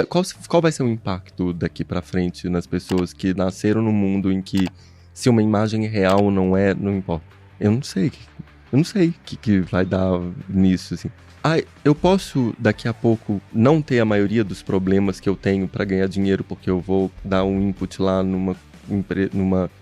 qual vai ser o impacto daqui pra frente nas pessoas que nasceram num mundo em que se uma imagem é real não importa. Eu não sei o que vai dar nisso, assim. Eu posso, daqui a pouco, não ter a maioria dos problemas que eu tenho pra ganhar dinheiro, porque eu vou dar um input lá numa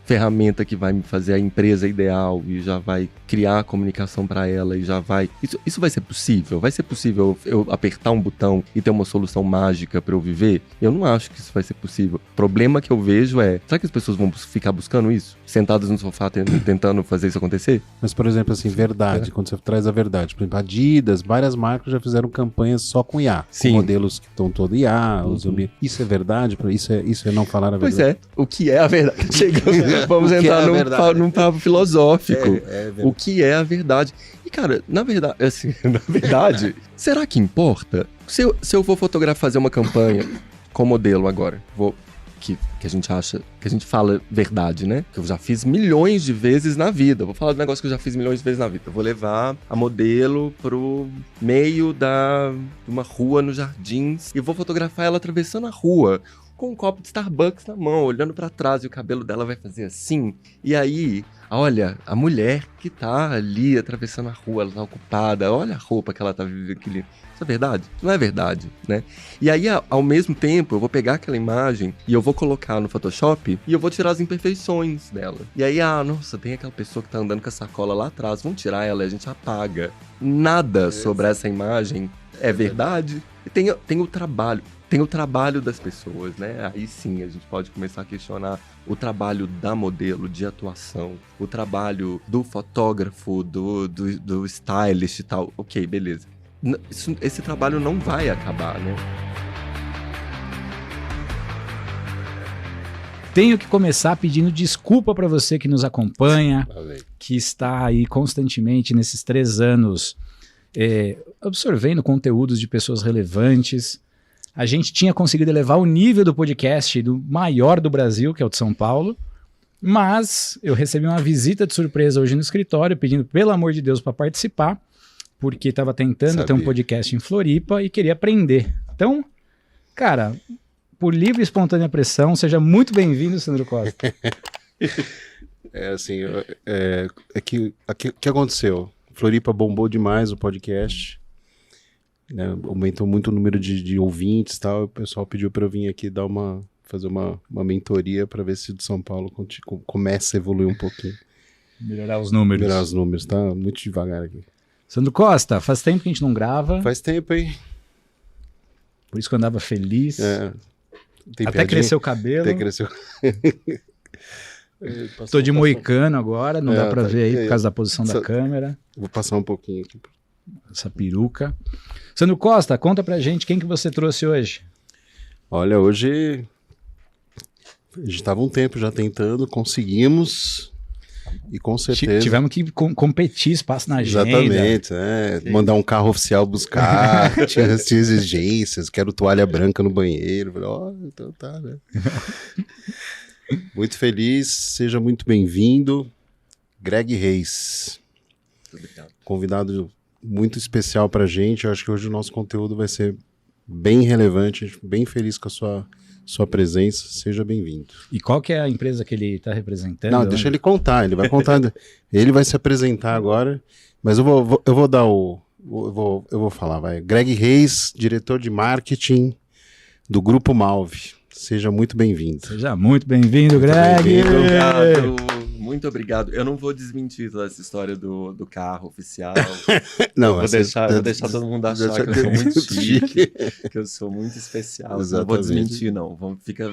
ferramenta que vai me fazer a empresa ideal e já vai criar a comunicação para ela e já vai... Isso vai ser possível? Vai ser possível eu apertar um botão e ter uma solução mágica para eu viver? Eu não acho que isso vai ser possível. O problema que eu vejo é, será que as pessoas vão ficar buscando isso? Sentadas no sofá tentando fazer isso acontecer? Mas, por exemplo, assim, verdade, quando você traz a verdade. Por exemplo, Adidas, várias marcas já fizeram campanhas só com IA. Sim. Com modelos que estão todo IA, isso é verdade? Isso é não falar a verdade? Pois é, o que é a verdade? Vamos entrar num papo filosófico. O que é a verdade? E, cara, na verdade, assim, será que importa? Se eu vou fazer uma campanha com modelo agora, que a gente fala verdade, né? Que eu já fiz milhões de vezes na vida. Vou falar do negócio que eu já fiz milhões de vezes na vida. Eu vou levar a modelo pro meio de uma rua nos Jardins e vou fotografar ela atravessando a rua com um copo de Starbucks na mão, olhando pra trás, e o cabelo dela vai fazer assim. E aí, olha, a mulher que tá ali atravessando a rua, ela tá ocupada, olha a roupa que ela tá vivendo aqui. Isso é verdade? Não é verdade, né? E aí, ao mesmo tempo, eu vou pegar aquela imagem e eu vou colocar no Photoshop e eu vou tirar as imperfeições dela. E aí, nossa, tem aquela pessoa que tá andando com a sacola lá atrás, vamos tirar ela e a gente apaga. Nada sobre essa imagem é verdade. E tem o trabalho. Tem o trabalho das pessoas, né? Aí sim a gente pode começar a questionar o trabalho da modelo de atuação, o trabalho do fotógrafo, do stylist e tal. Ok, beleza. Esse trabalho não vai acabar, né? Tenho que começar pedindo desculpa para você que nos acompanha, que está aí constantemente nesses 3 anos absorvendo conteúdos de pessoas relevantes. A gente tinha conseguido elevar o nível do podcast do maior do Brasil, que é o de São Paulo, mas eu recebi uma visita de surpresa hoje no escritório, pedindo, pelo amor de Deus, para participar, porque estava tentando ter um podcast em Floripa e queria aprender. Então, cara, por livre e espontânea pressão, seja muito bem-vindo, Sandro Costa. Que aconteceu? Floripa bombou demais o podcast. Né, aumentou muito o número de ouvintes e tal, o pessoal pediu para eu vir aqui fazer uma mentoria para ver se o de São Paulo começa a evoluir um pouquinho. Melhorar os números. Tá muito devagar aqui. Sandro Costa, faz tempo que a gente não grava. Faz tempo, hein? Por isso que eu andava feliz. Até cresceu o cabelo. Tô de moicano agora, não dá para ver aí por causa da posição da câmera. Vou passar um pouquinho aqui. Essa peruca. Sandro Costa, conta pra gente quem que você trouxe hoje. Olha, hoje a gente estava um tempo já tentando, conseguimis e com certeza... Tivemos que competir, espaço na agenda. Exatamente, mandar um carro oficial buscar, tinha exigências, quero toalha branca no banheiro. Então tá, né? Muito feliz, seja muito bem-vindo. Greg Reis. Obrigado. Convidado muito especial pra gente. Eu acho que hoje o nosso conteúdo vai ser bem relevante, bem feliz com a sua presença. Seja bem-vindo. E qual que é a empresa que ele está representando? Não, deixa ele contar, ele vai contar. Ele vai se apresentar agora, mas eu vou dar eu vou falar, vai. Greg Reis, diretor de marketing do Grupo Malve. Seja muito bem-vindo. Seja muito bem-vindo, Greg. Muito obrigado. Eu não vou desmentir toda essa história do carro oficial. Não, vou deixar todo mundo achar que eu sou muito chique, que eu sou muito especial. Exatamente. Não vou desmentir, não. Fica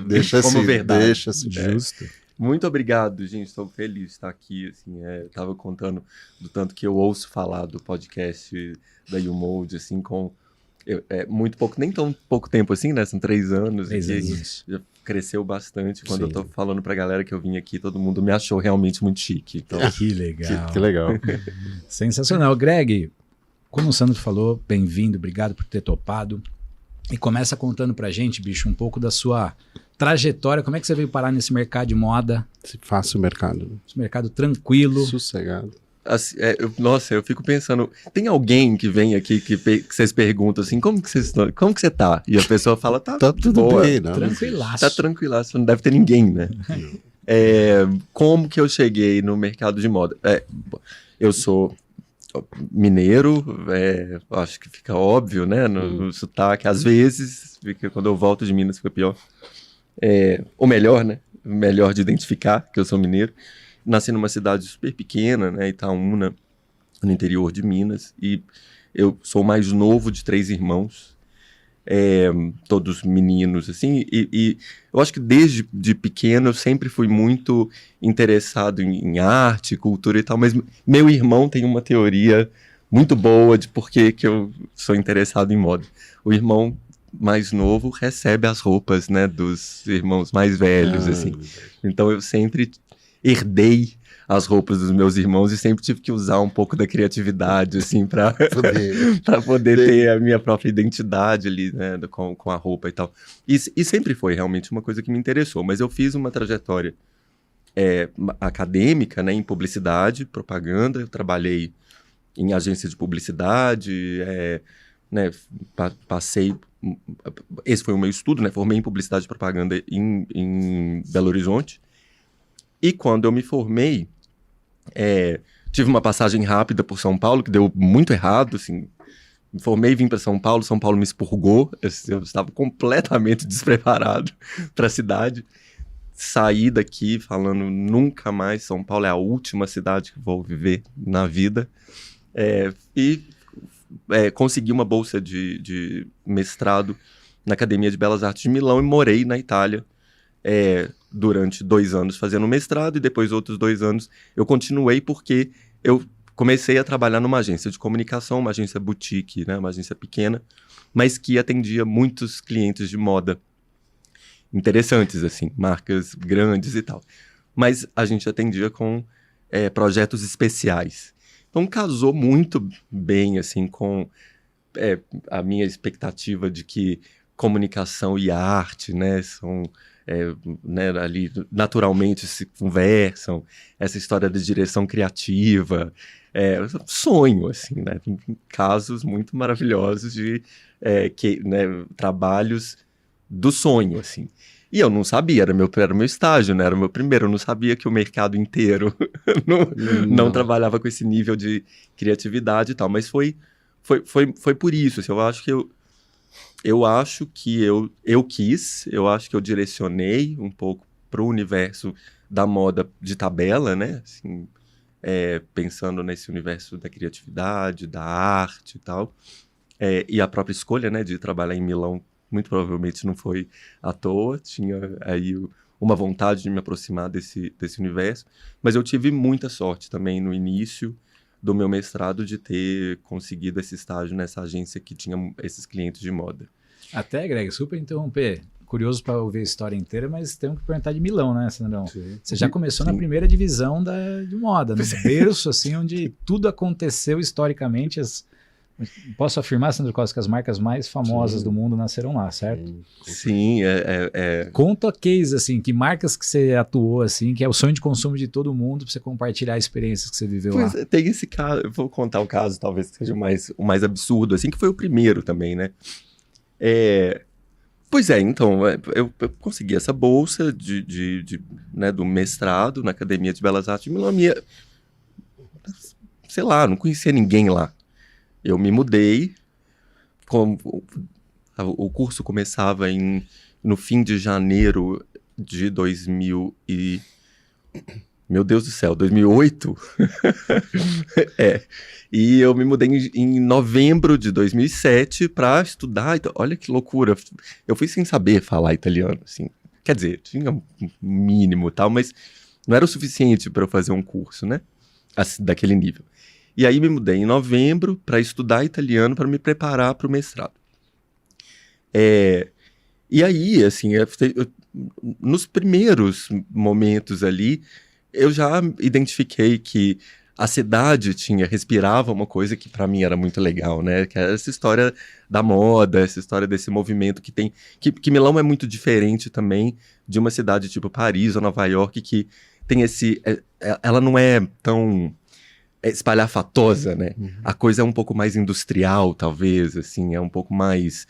como verdade. Deixa assim, justo. Muito obrigado, gente. Estou feliz de estar aqui. Assim, eu estava contando do tanto que eu ouço falar do podcast da YouMode, assim, com muito pouco, nem tão pouco tempo assim, né? São 3 anos. 3 anos. Já cresceu bastante. Quando eu tô falando pra galera que eu vim aqui, todo mundo me achou realmente muito chique. Então, que legal. Que legal. Sensacional. Greg, como o Sandro falou, bem-vindo, obrigado por ter topado. E começa contando pra gente, bicho, um pouco da sua trajetória. Como é que você veio parar nesse mercado de moda? Esse fácil mercado. Esse mercado tranquilo. Sossegado. Assim, nossa, eu fico pensando, tem alguém que vem aqui que vocês perguntam assim, como que você tá? E a pessoa fala, tá tudo boa, bem, não, tranquilaço. Tá tranquilaço, não deve ter ninguém, né? Como que eu cheguei no mercado de moda? Eu sou mineiro, acho que fica óbvio, né? No sotaque, às vezes, quando eu volto de Minas fica pior. Ou melhor, né? Melhor de identificar que eu sou mineiro. Nasci numa cidade super pequena, né, Itaúna, no interior de Minas, e eu sou o mais novo de 3 irmãos, todos meninos, assim, e eu acho que desde pequeno eu sempre fui muito interessado em arte, cultura e tal, mas meu irmão tem uma teoria muito boa de por que eu sou interessado em moda. O irmão mais novo recebe as roupas, né, dos irmãos mais velhos, assim. Então eu sempre herdei as roupas dos meus irmãos e sempre tive que usar um pouco da criatividade, assim, para poder ter a minha própria identidade ali, né, com a roupa e tal. E sempre foi realmente uma coisa que me interessou, mas eu fiz uma trajetória acadêmica, né, em publicidade, propaganda, eu trabalhei em agência de publicidade, né, passei... Esse foi o meu estudo, né, formei em publicidade e propaganda em Belo Horizonte. E quando eu me formei, tive uma passagem rápida por São Paulo, que deu muito errado, assim. Me formei e vim para São Paulo me expurgou, eu estava completamente despreparado para a cidade. Saí daqui falando, nunca mais, São Paulo é a última cidade que vou viver na vida. Consegui uma bolsa de mestrado na Academia de Belas Artes de Milão e morei na Itália, durante 2 anos fazendo mestrado, e depois outros 2 anos eu continuei porque eu comecei a trabalhar numa agência de comunicação, uma agência boutique, né, uma agência pequena, mas que atendia muitos clientes de moda interessantes, assim, marcas grandes e tal. Mas a gente atendia com projetos especiais. Então casou muito bem, assim, com a minha expectativa de que comunicação e arte, né, são... né, ali naturalmente se conversam, essa história de direção criativa, sonho, assim, né, casos muito maravilhosos de né, trabalhos do sonho, assim. E eu não sabia, era meu estágio, né, era o meu primeiro, eu não sabia que o mercado inteiro não trabalhava com esse nível de criatividade e tal, mas foi por isso, assim, eu acho que eu quis, eu acho que eu direcionei um pouco para o universo da moda de tabela, né? Assim, pensando nesse universo da criatividade, da arte e tal. E a própria escolha, né, de trabalhar em Milão, muito provavelmente não foi à toa. Tinha aí uma vontade de me aproximar desse universo. Mas eu tive muita sorte também no início do meu mestrado de ter conseguido esse estágio nessa agência que tinha esses clientes de moda. Até, Greg, super interromper. Curioso para ouvir a história inteira, mas temos que perguntar de Milão, né, Sandrão? Sim. Você já começou na primeira divisão de moda, no berço, assim, onde tudo aconteceu historicamente. Posso afirmar, Sandro Costa, que as marcas mais famosas do mundo nasceram lá, certo? Sim, Conta case, assim, que marcas que você atuou, assim, que é o sonho de consumo de todo mundo, para você compartilhar experiências que você viveu lá. Tem esse caso, eu vou contar o caso, talvez seja o mais absurdo, assim, que foi o primeiro também, né? Pois então, eu consegui essa bolsa né, do mestrado na Academia de Belas Artes de Milão. Sei lá, não conhecia ninguém lá. Eu me mudei, o curso começava no fim de janeiro de 2008. E eu me mudei em novembro de 2007 para estudar. Então, olha que loucura. Eu fui sem saber falar italiano, assim. Quer dizer, tinha um mínimo e tal, mas não era o suficiente para eu fazer um curso, né? Assim, daquele nível. E aí me mudei em novembro para estudar italiano, para me preparar para o mestrado. E aí, assim, nos primeiros momentos ali, eu já identifiquei que a cidade respirava uma coisa que para mim era muito legal, né? Que era essa história da moda, essa história desse movimento que tem... Que Milão é muito diferente também de uma cidade tipo Paris ou Nova York, que tem ela não é tão... espalhafatosa, né? A coisa é um pouco mais industrial, talvez, assim, é um pouco mais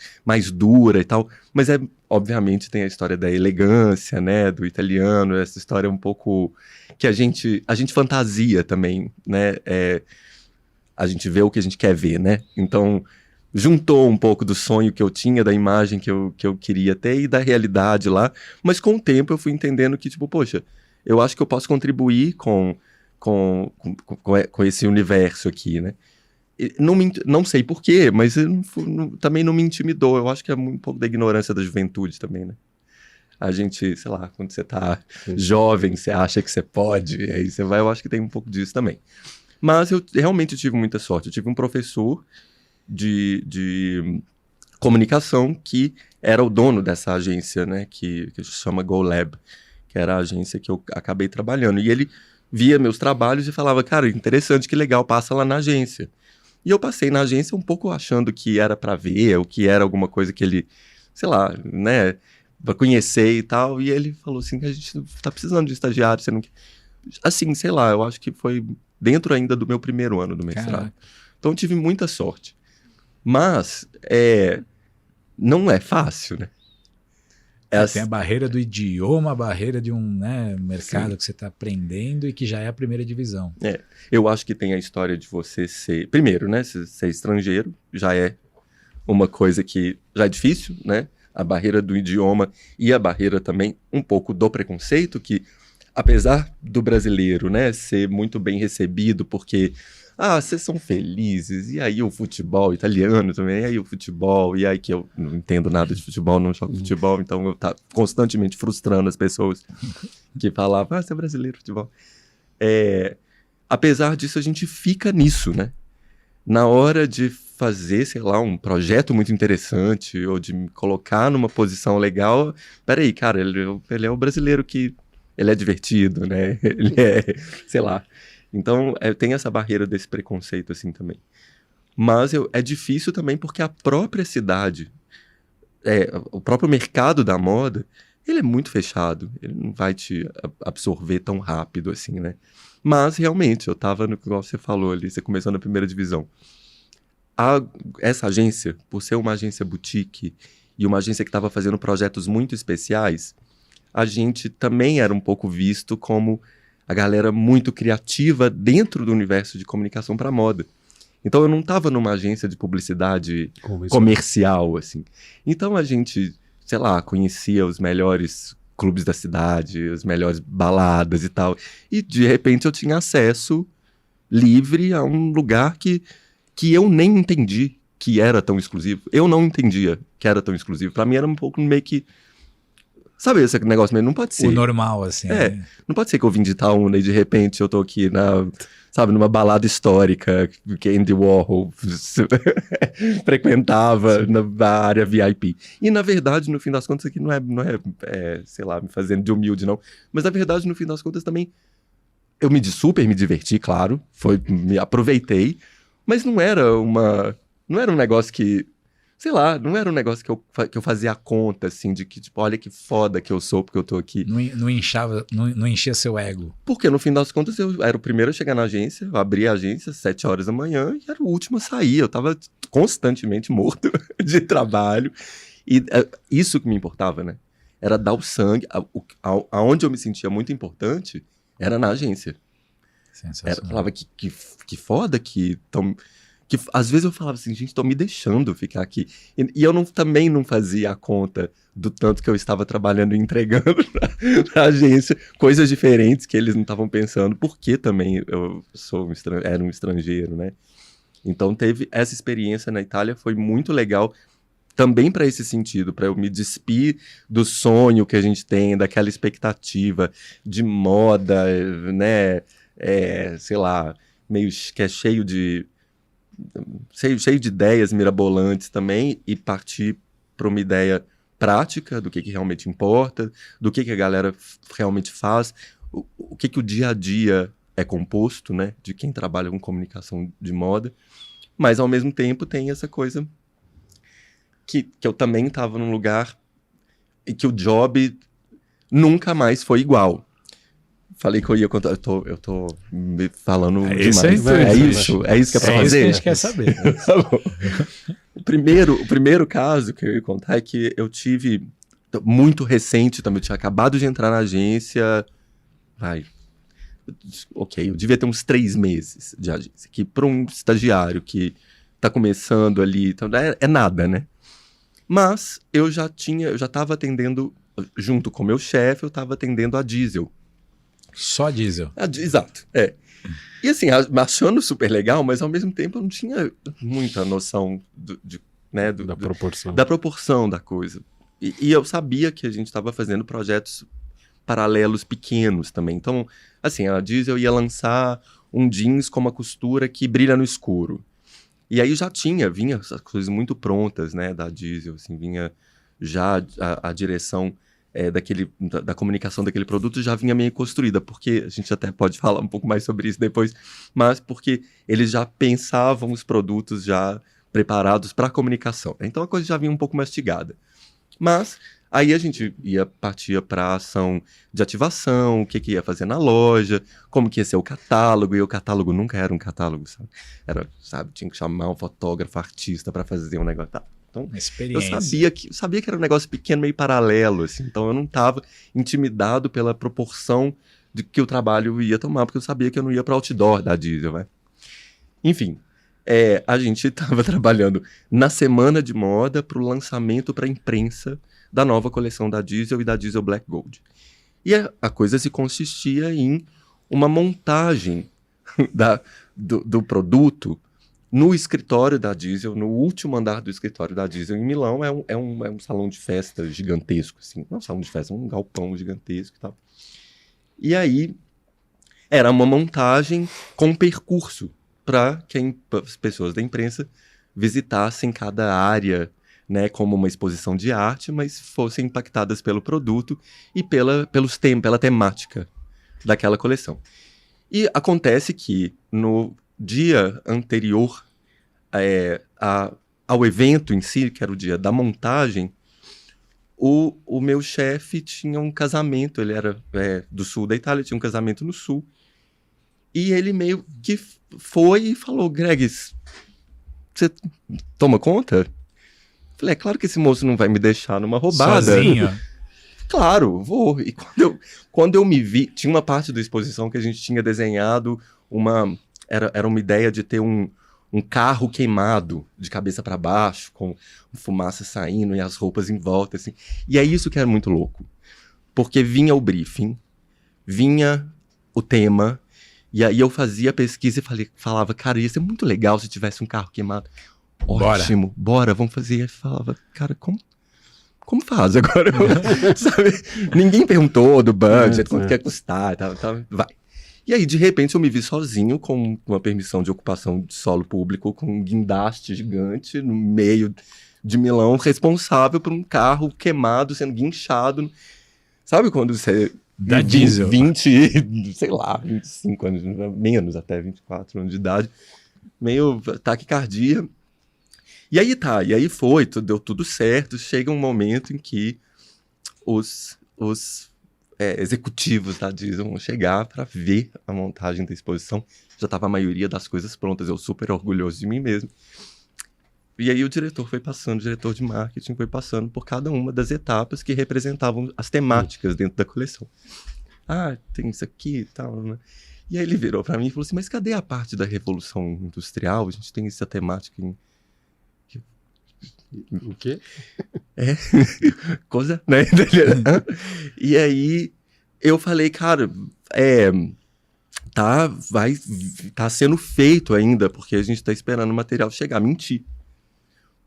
dura e tal, mas obviamente tem a história da elegância, né, do italiano, essa história um pouco que a gente fantasia também, né? A gente vê o que a gente quer ver, né? Então, juntou um pouco do sonho que eu tinha, da imagem que eu queria ter e da realidade lá, mas com o tempo eu fui entendendo que, tipo, poxa, eu acho que eu posso contribuir com esse universo aqui, né? Não sei porquê, mas também não me intimidou. Eu acho que é um pouco da ignorância da juventude também, né? A gente, sei lá, quando você tá jovem, você acha que você pode, aí você vai, eu acho que tem um pouco disso também. Mas eu realmente tive muita sorte. Eu tive um professor de comunicação que era o dono dessa agência, né? Que se chama GoLab, que era a agência que eu acabei trabalhando. E ele via meus trabalhos e falava, cara, interessante, que legal, passa lá na agência. E eu passei na agência um pouco achando que era para ver, ou que era alguma coisa que ele, sei lá, né, para conhecer e tal. E ele falou assim, a gente tá precisando de estagiário, você não quer... Assim, sei lá, eu acho que foi dentro ainda do meu primeiro ano do mestrado. Caraca. Então eu tive muita sorte. Mas, não é fácil, né? Tem a barreira do idioma, a barreira de um, né, mercado Sim. que você está aprendendo e que já é a primeira divisão. Eu acho que tem a história de você ser... Primeiro, né, ser estrangeiro já é uma coisa que já é difícil, né? A barreira do idioma e a barreira também um pouco do preconceito, que apesar do brasileiro, né, ser muito bem recebido porque... vocês são felizes, e aí o futebol italiano também, e aí o futebol, e aí que eu não entendo nada de futebol, não jogo futebol, então eu tava constantemente frustrando as pessoas que falavam, você é brasileiro, futebol. Apesar disso, a gente fica nisso, né? Na hora de fazer, sei lá, um projeto muito interessante, ou de me colocar numa posição legal, peraí, cara, ele é o brasileiro que... Ele é divertido, né? Ele sei lá... Então, tem essa barreira desse preconceito, assim, também. Mas é difícil também porque a própria cidade, o próprio mercado da moda, ele é muito fechado. Ele não vai te absorver tão rápido, assim, né? Mas, realmente, eu tava, igual você falou ali, você começou na primeira divisão. Essa agência, por ser uma agência boutique e uma agência que estava fazendo projetos muito especiais, a gente também era um pouco visto como... a galera muito criativa dentro do universo de comunicação para moda. Então eu não estava numa agência de publicidade comercial, assim. Então a gente, sei lá, conhecia os melhores clubes da cidade, as melhores baladas e tal. E de repente eu tinha acesso livre a um lugar que eu nem entendi que era tão exclusivo. Eu não entendia que era tão exclusivo. Para mim era um pouco meio que... Sabe esse negócio mesmo? Não pode ser. O normal, assim. Não pode ser que eu vim de Itaúna e de repente eu tô aqui numa balada histórica que Andy Warhol frequentava na área VIP. E na verdade, no fim das contas, aqui não é, sei lá, me fazendo de humilde, não. Mas na verdade, no fim das contas, também eu super me diverti, claro. Me aproveitei. Mas não era um negócio que... Sei lá, não era um negócio que eu fazia a conta, assim, de que, tipo, olha que foda que eu sou porque eu tô aqui. Não enchia seu ego. Porque, no fim das contas, eu era o primeiro a chegar na agência, eu abri a agência às 7 horas da manhã e era o último a sair. Eu tava constantemente morto de trabalho. E isso que me importava, né? Era dar o sangue. Aonde eu me sentia muito importante era na agência. Sensacional. Eu falava que foda que às vezes eu falava assim, gente, tô me deixando ficar aqui. E eu também não fazia a conta do tanto que eu estava trabalhando e entregando pra agência, coisas diferentes que eles não estavam pensando, porque também eu era um estrangeiro, né? Então teve essa experiência na Itália, foi muito legal, também para esse sentido, para eu me despir do sonho que a gente tem, daquela expectativa de moda, né? Sei lá, meio que é cheio de ideias mirabolantes também, e partir para uma ideia prática do que realmente importa, do que a galera realmente faz, o que o dia a dia é composto, né, de quem trabalha com comunicação de moda, mas ao mesmo tempo tem essa coisa que eu também estava num lugar e que o job nunca mais foi igual. Falei que eu ia contar. Eu tô me falando demais. É isso que é pra fazer? Isso que a gente quer saber. Tá bom. O primeiro caso que eu ia contar é que eu tive muito recente também. Eu tinha acabado de entrar na agência. Eu devia ter uns 3 meses de agência. Que para um estagiário que tá começando ali, então é nada, né? Mas eu já estava atendendo, junto com o meu chefe, eu estava atendendo a Diesel. Só Diesel. Exato, E assim, achando super legal, mas ao mesmo tempo eu não tinha muita noção da proporção da coisa. E eu sabia que a gente estava fazendo projetos paralelos pequenos também. Então, assim, a Diesel ia lançar um jeans com uma costura que brilha no escuro. E aí vinha essas coisas muito prontas, né, da Diesel, assim, vinha já a direção da comunicação daquele produto já vinha meio construída, porque a gente até pode falar um pouco mais sobre isso depois, mas porque eles já pensavam os produtos já preparados para a comunicação. Então a coisa já vinha um pouco mastigada. Mas aí a gente partia para a ação de ativação, o que ia fazer na loja, como que ia ser o catálogo, e o catálogo nunca era um catálogo, sabe? Tinha que chamar um fotógrafo, artista para fazer um negócio. Tá. Então, eu sabia que era um negócio pequeno, meio paralelo, assim, então eu não estava intimidado pela proporção de que o trabalho ia tomar, porque eu sabia que eu não ia para outdoor da Diesel, né? Enfim, a gente estava trabalhando na semana de moda para o lançamento para a imprensa da nova coleção da Diesel e da Diesel Black Gold. E a coisa se consistia em uma montagem do produto no escritório da Diesel, no último andar do escritório da Diesel em Milão. É um salão de festa gigantesco, assim. Não é um salão de festa, é um galpão gigantesco e tal. E aí, era uma montagem com percurso para que as pessoas da imprensa visitassem cada área, né, como uma exposição de arte, mas fossem impactadas pelo produto e pela temática daquela coleção. E acontece que no dia anterior ao evento em si, que era o dia da montagem, o meu chefe tinha um casamento, ele era do sul da Itália, tinha um casamento no sul, e ele meio que foi e falou: Greg, você toma conta? Falei: claro que esse moço não vai me deixar numa roubada. Sozinho? Claro, vou. E quando eu me vi, tinha uma parte da exposição que a gente tinha desenhado era uma ideia de ter um carro queimado de cabeça para baixo, com fumaça saindo e as roupas em volta, assim. E é isso que era muito louco. Porque vinha o briefing, vinha o tema, e aí eu fazia a pesquisa e falava: cara, ia ser muito legal se tivesse um carro queimado. Ótimo, bora, vamos fazer. E falava: cara, como faz agora? Sabe? Ninguém perguntou do budget, quanto quer custar, vai. E aí, de repente, eu me vi sozinho com uma permissão de ocupação de solo público, com um guindaste gigante no meio de Milão, responsável por um carro queimado, sendo guinchado. Sabe quando você... Da Diesel. 25 anos, menos até 24 anos de idade, meio taquicardia. E aí deu tudo certo. Chega um momento em que os executivos da Diesel vão chegar para ver a montagem da exposição. Já estava a maioria das coisas prontas, eu super orgulhoso de mim mesmo. E aí o diretor de marketing foi passando por cada uma das etapas que representavam as temáticas dentro da coleção. Tem isso aqui e tal, né? E aí ele virou para mim e falou assim: mas cadê a parte da Revolução Industrial? A gente tem essa temática em... O quê? Coisa, né? E aí eu falei: cara, tá sendo feito ainda, porque a gente tá esperando o material chegar. Menti.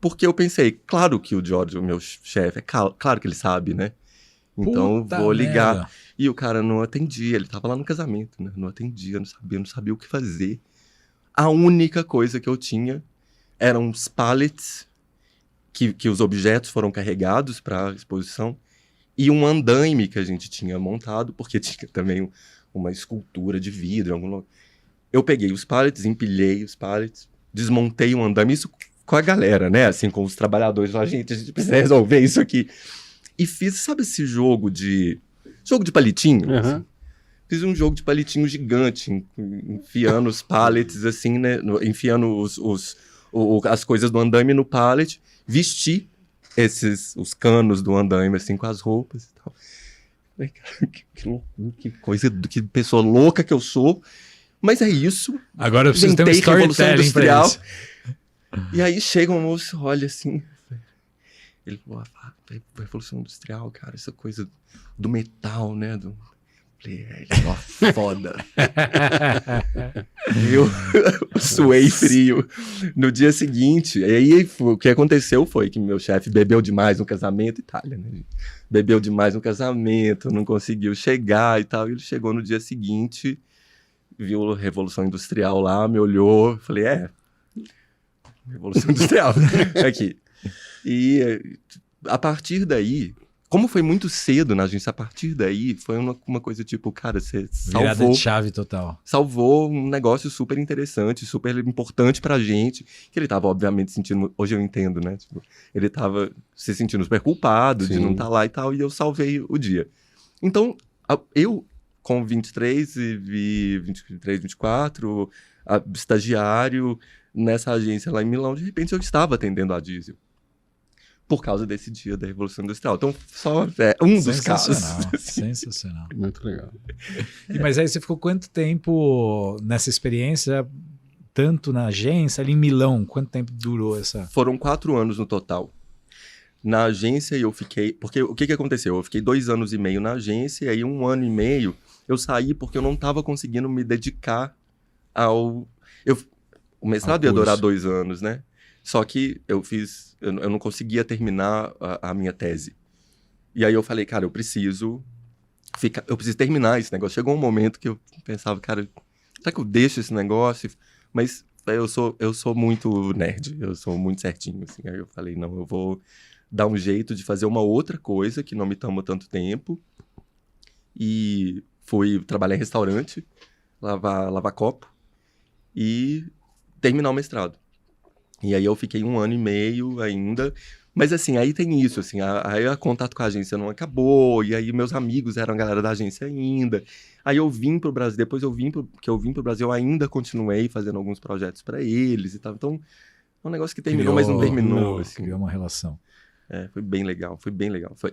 Porque eu pensei: claro que o George, o meu chefe, claro que ele sabe, né? Então vou ligar. Merda. E o cara não atendia, ele tava lá no casamento, né? Não atendia, não sabia o que fazer. A única coisa que eu tinha eram uns pallets que os objetos foram carregados para a exposição, e um andaime que a gente tinha montado, porque tinha também uma escultura de vidro. Eu peguei os pallets, empilhei os pallets, desmontei um andaime, isso com a galera, né? Assim, com os trabalhadores lá: a gente precisa resolver isso aqui. E fiz, sabe esse jogo de palitinho? Uhum. Assim? Fiz um jogo de palitinho gigante, enfiando os pallets, assim, né? Enfiando as coisas do andaime no pallet. Vesti os canos do andaime, assim, com as roupas e tal. Falei, cara, que coisa, que pessoa louca que eu sou. Mas é isso. Agora eu preciso ter um storytelling pra isso. E aí chega um moço, olha assim... Ele falou, Revolução Industrial, cara, essa coisa do metal, né? Falei, ó, foda. Eu suei frio. No dia seguinte, aí o que aconteceu foi que meu chefe bebeu demais no casamento, Itália, né? Bebeu demais no casamento, não conseguiu chegar e tal. E ele chegou no dia seguinte, viu a Revolução Industrial lá, me olhou, falei, Revolução Industrial, aqui. E a partir daí, como foi muito cedo na agência, a partir daí foi uma coisa tipo, cara, você virada de chave total. Salvou um negócio super interessante, super importante pra gente, que ele tava obviamente sentindo, hoje eu entendo, né? Tipo, ele tava se sentindo super culpado de não estar lá e tal, e eu salvei o dia. Então, eu com 23 e 23, 24, estagiário nessa agência lá em Milão, de repente eu estava atendendo a Diesel. Por causa desse dia da Revolução Industrial. Então, só um dos casos. Sensacional. Muito legal. Mas aí você ficou quanto tempo nessa experiência, tanto na agência, ali em Milão? Quanto tempo durou essa? Foram 4 anos no total. Na agência eu fiquei... Porque o que aconteceu? Eu fiquei 2 anos e meio na agência, e aí 1 ano e meio eu saí porque eu não estava conseguindo me dedicar ao... O mestrado ia durar 2 anos, né? Só que eu não conseguia terminar a minha tese. E aí eu falei, cara, eu preciso terminar esse negócio. Chegou um momento que eu pensava, cara, será que eu deixo esse negócio? Mas eu sou muito nerd, eu sou muito certinho, assim. Aí eu falei, não, eu vou dar um jeito de fazer uma outra coisa que não me toma tanto tempo. E fui trabalhar em restaurante, lavar copo e terminar o mestrado. E aí eu fiquei 1 ano e meio ainda, mas assim, aí tem isso, assim, aí o contato com a agência não acabou, e aí meus amigos eram a galera da agência ainda, aí eu vim pro Brasil, depois eu vim pro Brasil, eu ainda continuei fazendo alguns projetos para eles e tal, então é um negócio que terminou, mas não terminou. Assim. Criou uma relação. Foi bem legal.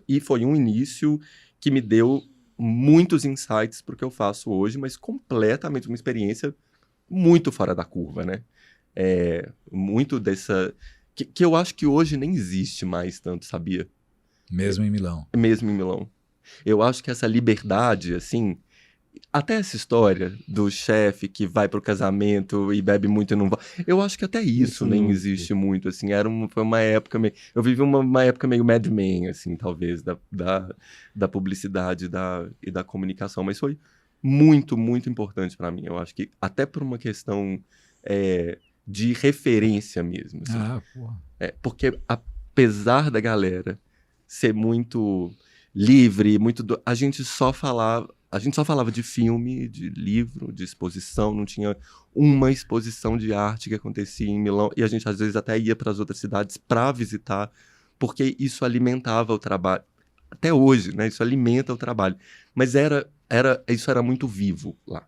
E foi um início que me deu muitos insights pro que eu faço hoje, mas completamente uma experiência muito fora da curva, né? Muito dessa... Que eu acho que hoje nem existe mais tanto, sabia? Mesmo em Milão. Mesmo em Milão. Eu acho que essa liberdade, assim... Até essa história do chefe que vai pro casamento e bebe muito e não vai... Eu acho que até isso nem existe muito, assim. Foi uma época meio... Eu vivi uma época meio Mad Men, assim, talvez, da publicidade e da comunicação. Mas foi muito, muito importante para mim. Eu acho que até por uma questão... de referência mesmo. Assim. Porra. Porque apesar da galera ser muito livre, a gente só falava de filme, de livro, de exposição, não tinha uma exposição de arte que acontecia em Milão, e a gente às vezes até ia para as outras cidades para visitar, porque isso alimentava o trabalho. Até hoje, né? Isso alimenta o trabalho. Mas isso era muito vivo lá.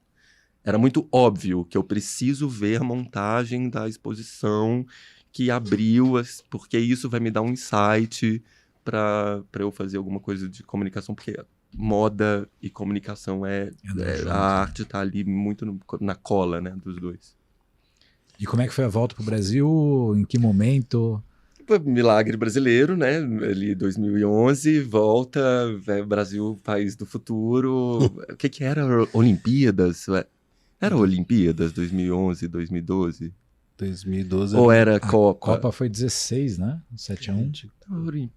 Era muito óbvio que eu preciso ver a montagem da exposição que abriu, porque isso vai me dar um insight para eu fazer alguma coisa de comunicação, porque moda e comunicação a arte está ali muito na cola, né, dos dois. E como é que foi a volta para o Brasil? Em que momento? Milagre brasileiro, né? Ali 2011, volta, Brasil, país do futuro. O que era? Olimpíadas? Era Olimpíadas 2011, 2012? 2012. Ou era Copa? Copa foi 16, né? 7-1.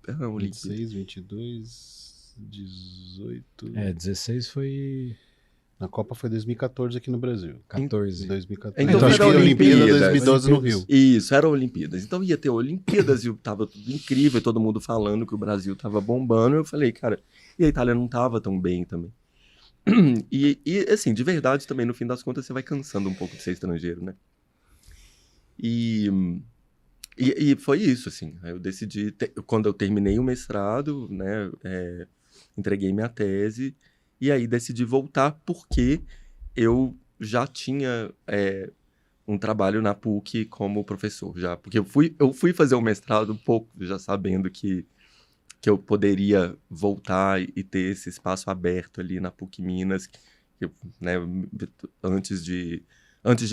Era Olimpíadas. 16, 22, 18... 16 foi... Na Copa foi 2014 aqui no Brasil. 14. 2014. Então acho que era Olimpíadas 2012 no Rio. Isso, era Olimpíadas. Então ia ter Olimpíadas e tava tudo incrível, todo mundo falando que o Brasil tava bombando. Eu falei, cara, e a Itália não tava tão bem também. E assim, de verdade também, no fim das contas, você vai cansando um pouco de ser estrangeiro, né? E foi isso, assim. Aí eu decidi, quando eu terminei o mestrado, né, entreguei minha tese, E aí decidi voltar porque eu já tinha um trabalho na PUC como professor. Porque eu fui fazer o mestrado um pouco já sabendo que eu poderia voltar e ter esse espaço aberto ali na PUC Minas. Né, antes de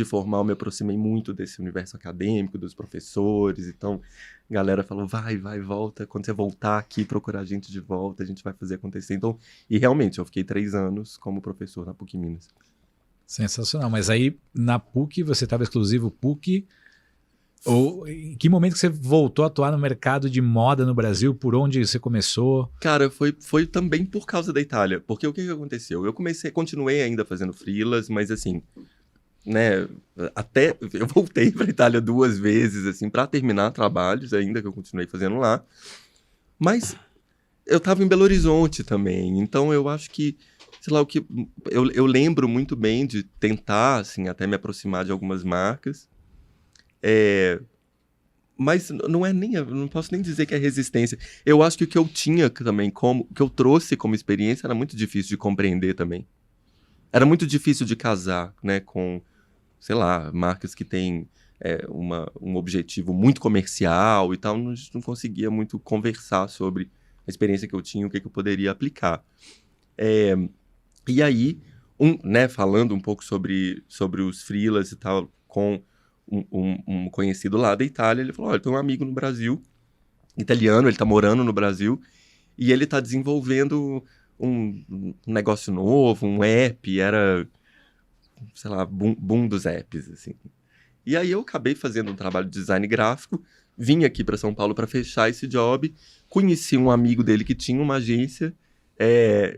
formar, eu me aproximei muito desse universo acadêmico, dos professores. Então, a galera falou, vai, volta. Quando você voltar aqui, procurar a gente de volta, a gente vai fazer acontecer. Então, e realmente, eu fiquei 3 anos como professor na PUC Minas. Sensacional. Mas aí, na PUC, você estava exclusivo PUC... Ou em que momento que você voltou a atuar no mercado de moda no Brasil? Por onde você começou? Cara, foi também por causa da Itália. Porque o que aconteceu? Eu continuei ainda fazendo freelas, mas assim, né, até eu voltei para Itália 2 vezes, assim, para terminar trabalhos ainda que eu continuei fazendo lá. Mas eu estava em Belo Horizonte também, então eu acho que, sei lá, eu lembro muito bem de tentar, assim, até me aproximar de algumas marcas. Mas não posso nem dizer que é resistência. Eu acho que o que eu tinha também, que eu trouxe como experiência, era muito difícil de compreender também. Era muito difícil de casar, né, com, sei lá, marcas que têm um objetivo muito comercial e tal. Não conseguia muito conversar sobre a experiência que eu tinha, o que eu poderia aplicar. E aí, né, falando um pouco sobre os freelas e tal, com um conhecido lá da Itália, ele falou, olha, tem um amigo no Brasil, italiano, ele tá morando no Brasil, e ele tá desenvolvendo um negócio novo, um app, era, sei lá, boom dos apps, assim. E aí eu acabei fazendo um trabalho de design gráfico, vim aqui para São Paulo para fechar esse job, conheci um amigo dele que tinha uma agência,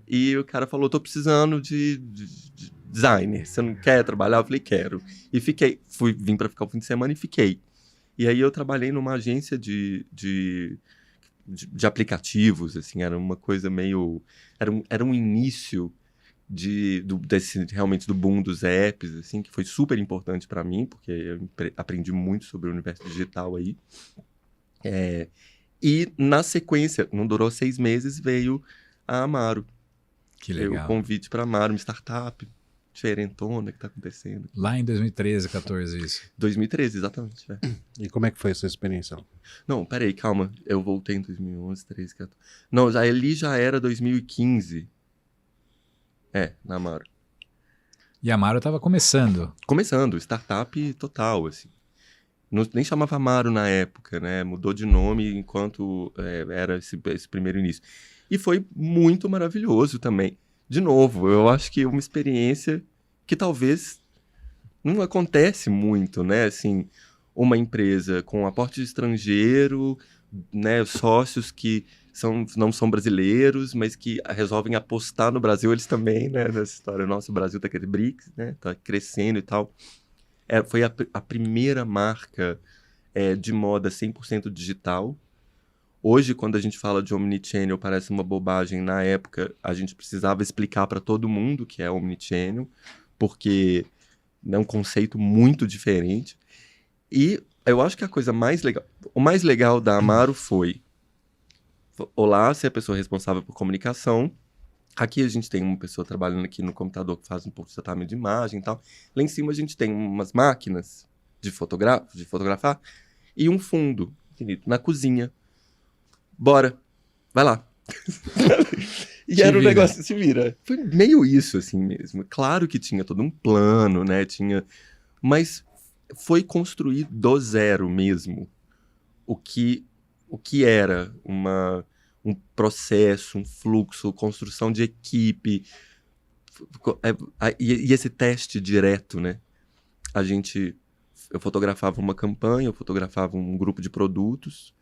e o cara falou, tô precisando de designer, você não quer trabalhar? Eu falei, quero. E vim para ficar o fim de semana e fiquei. E aí eu trabalhei numa agência de aplicativos, assim, era uma coisa meio... Era um início realmente do boom dos apps, assim, que foi super importante para mim, porque eu aprendi muito sobre o universo digital aí. E na sequência, não durou 6 meses, veio a Amaro. Que legal. Veio o convite para Amaro, uma startup diferentona que tá acontecendo. Lá em 2013, 14, isso. 2013, exatamente. E como é que foi essa experiência? Não, peraí, calma. Eu voltei em 2011, 13, 14... Não, ali já era 2015. Na Amaro. E a Amaro estava começando. Começando, startup total, assim. Nem chamava Amaro na época, né? Mudou de nome enquanto era esse primeiro início. E foi muito maravilhoso também. De novo, eu acho que é uma experiência que talvez não acontece muito, né? Assim, uma empresa com aporte estrangeiro, né? Sócios que não são brasileiros, mas que resolvem apostar no Brasil, eles também, né? Nessa história, nosso Brasil tá aquele BRICS, né? Tá crescendo e tal. Foi a primeira marca de moda 100% digital. Hoje, quando a gente fala de omnichannel, parece uma bobagem. Na época, a gente precisava explicar para todo mundo que é omnichannel, porque é um conceito muito diferente. E eu acho que o mais legal da Amaro foi: olá, você é a pessoa responsável por comunicação. Aqui a gente tem uma pessoa trabalhando aqui no computador que faz um pouco de tratamento de imagem e tal. Lá em cima a gente tem umas máquinas de fotografar e um fundo na cozinha. Bora, vai lá. E era um negócio, se vira. Foi meio isso, assim mesmo. Claro que tinha todo um plano, né? Mas foi construir do zero mesmo o que era um processo, um fluxo, construção de equipe. E esse teste direto, né? Eu fotografava uma campanha, eu fotografava um grupo de produtos,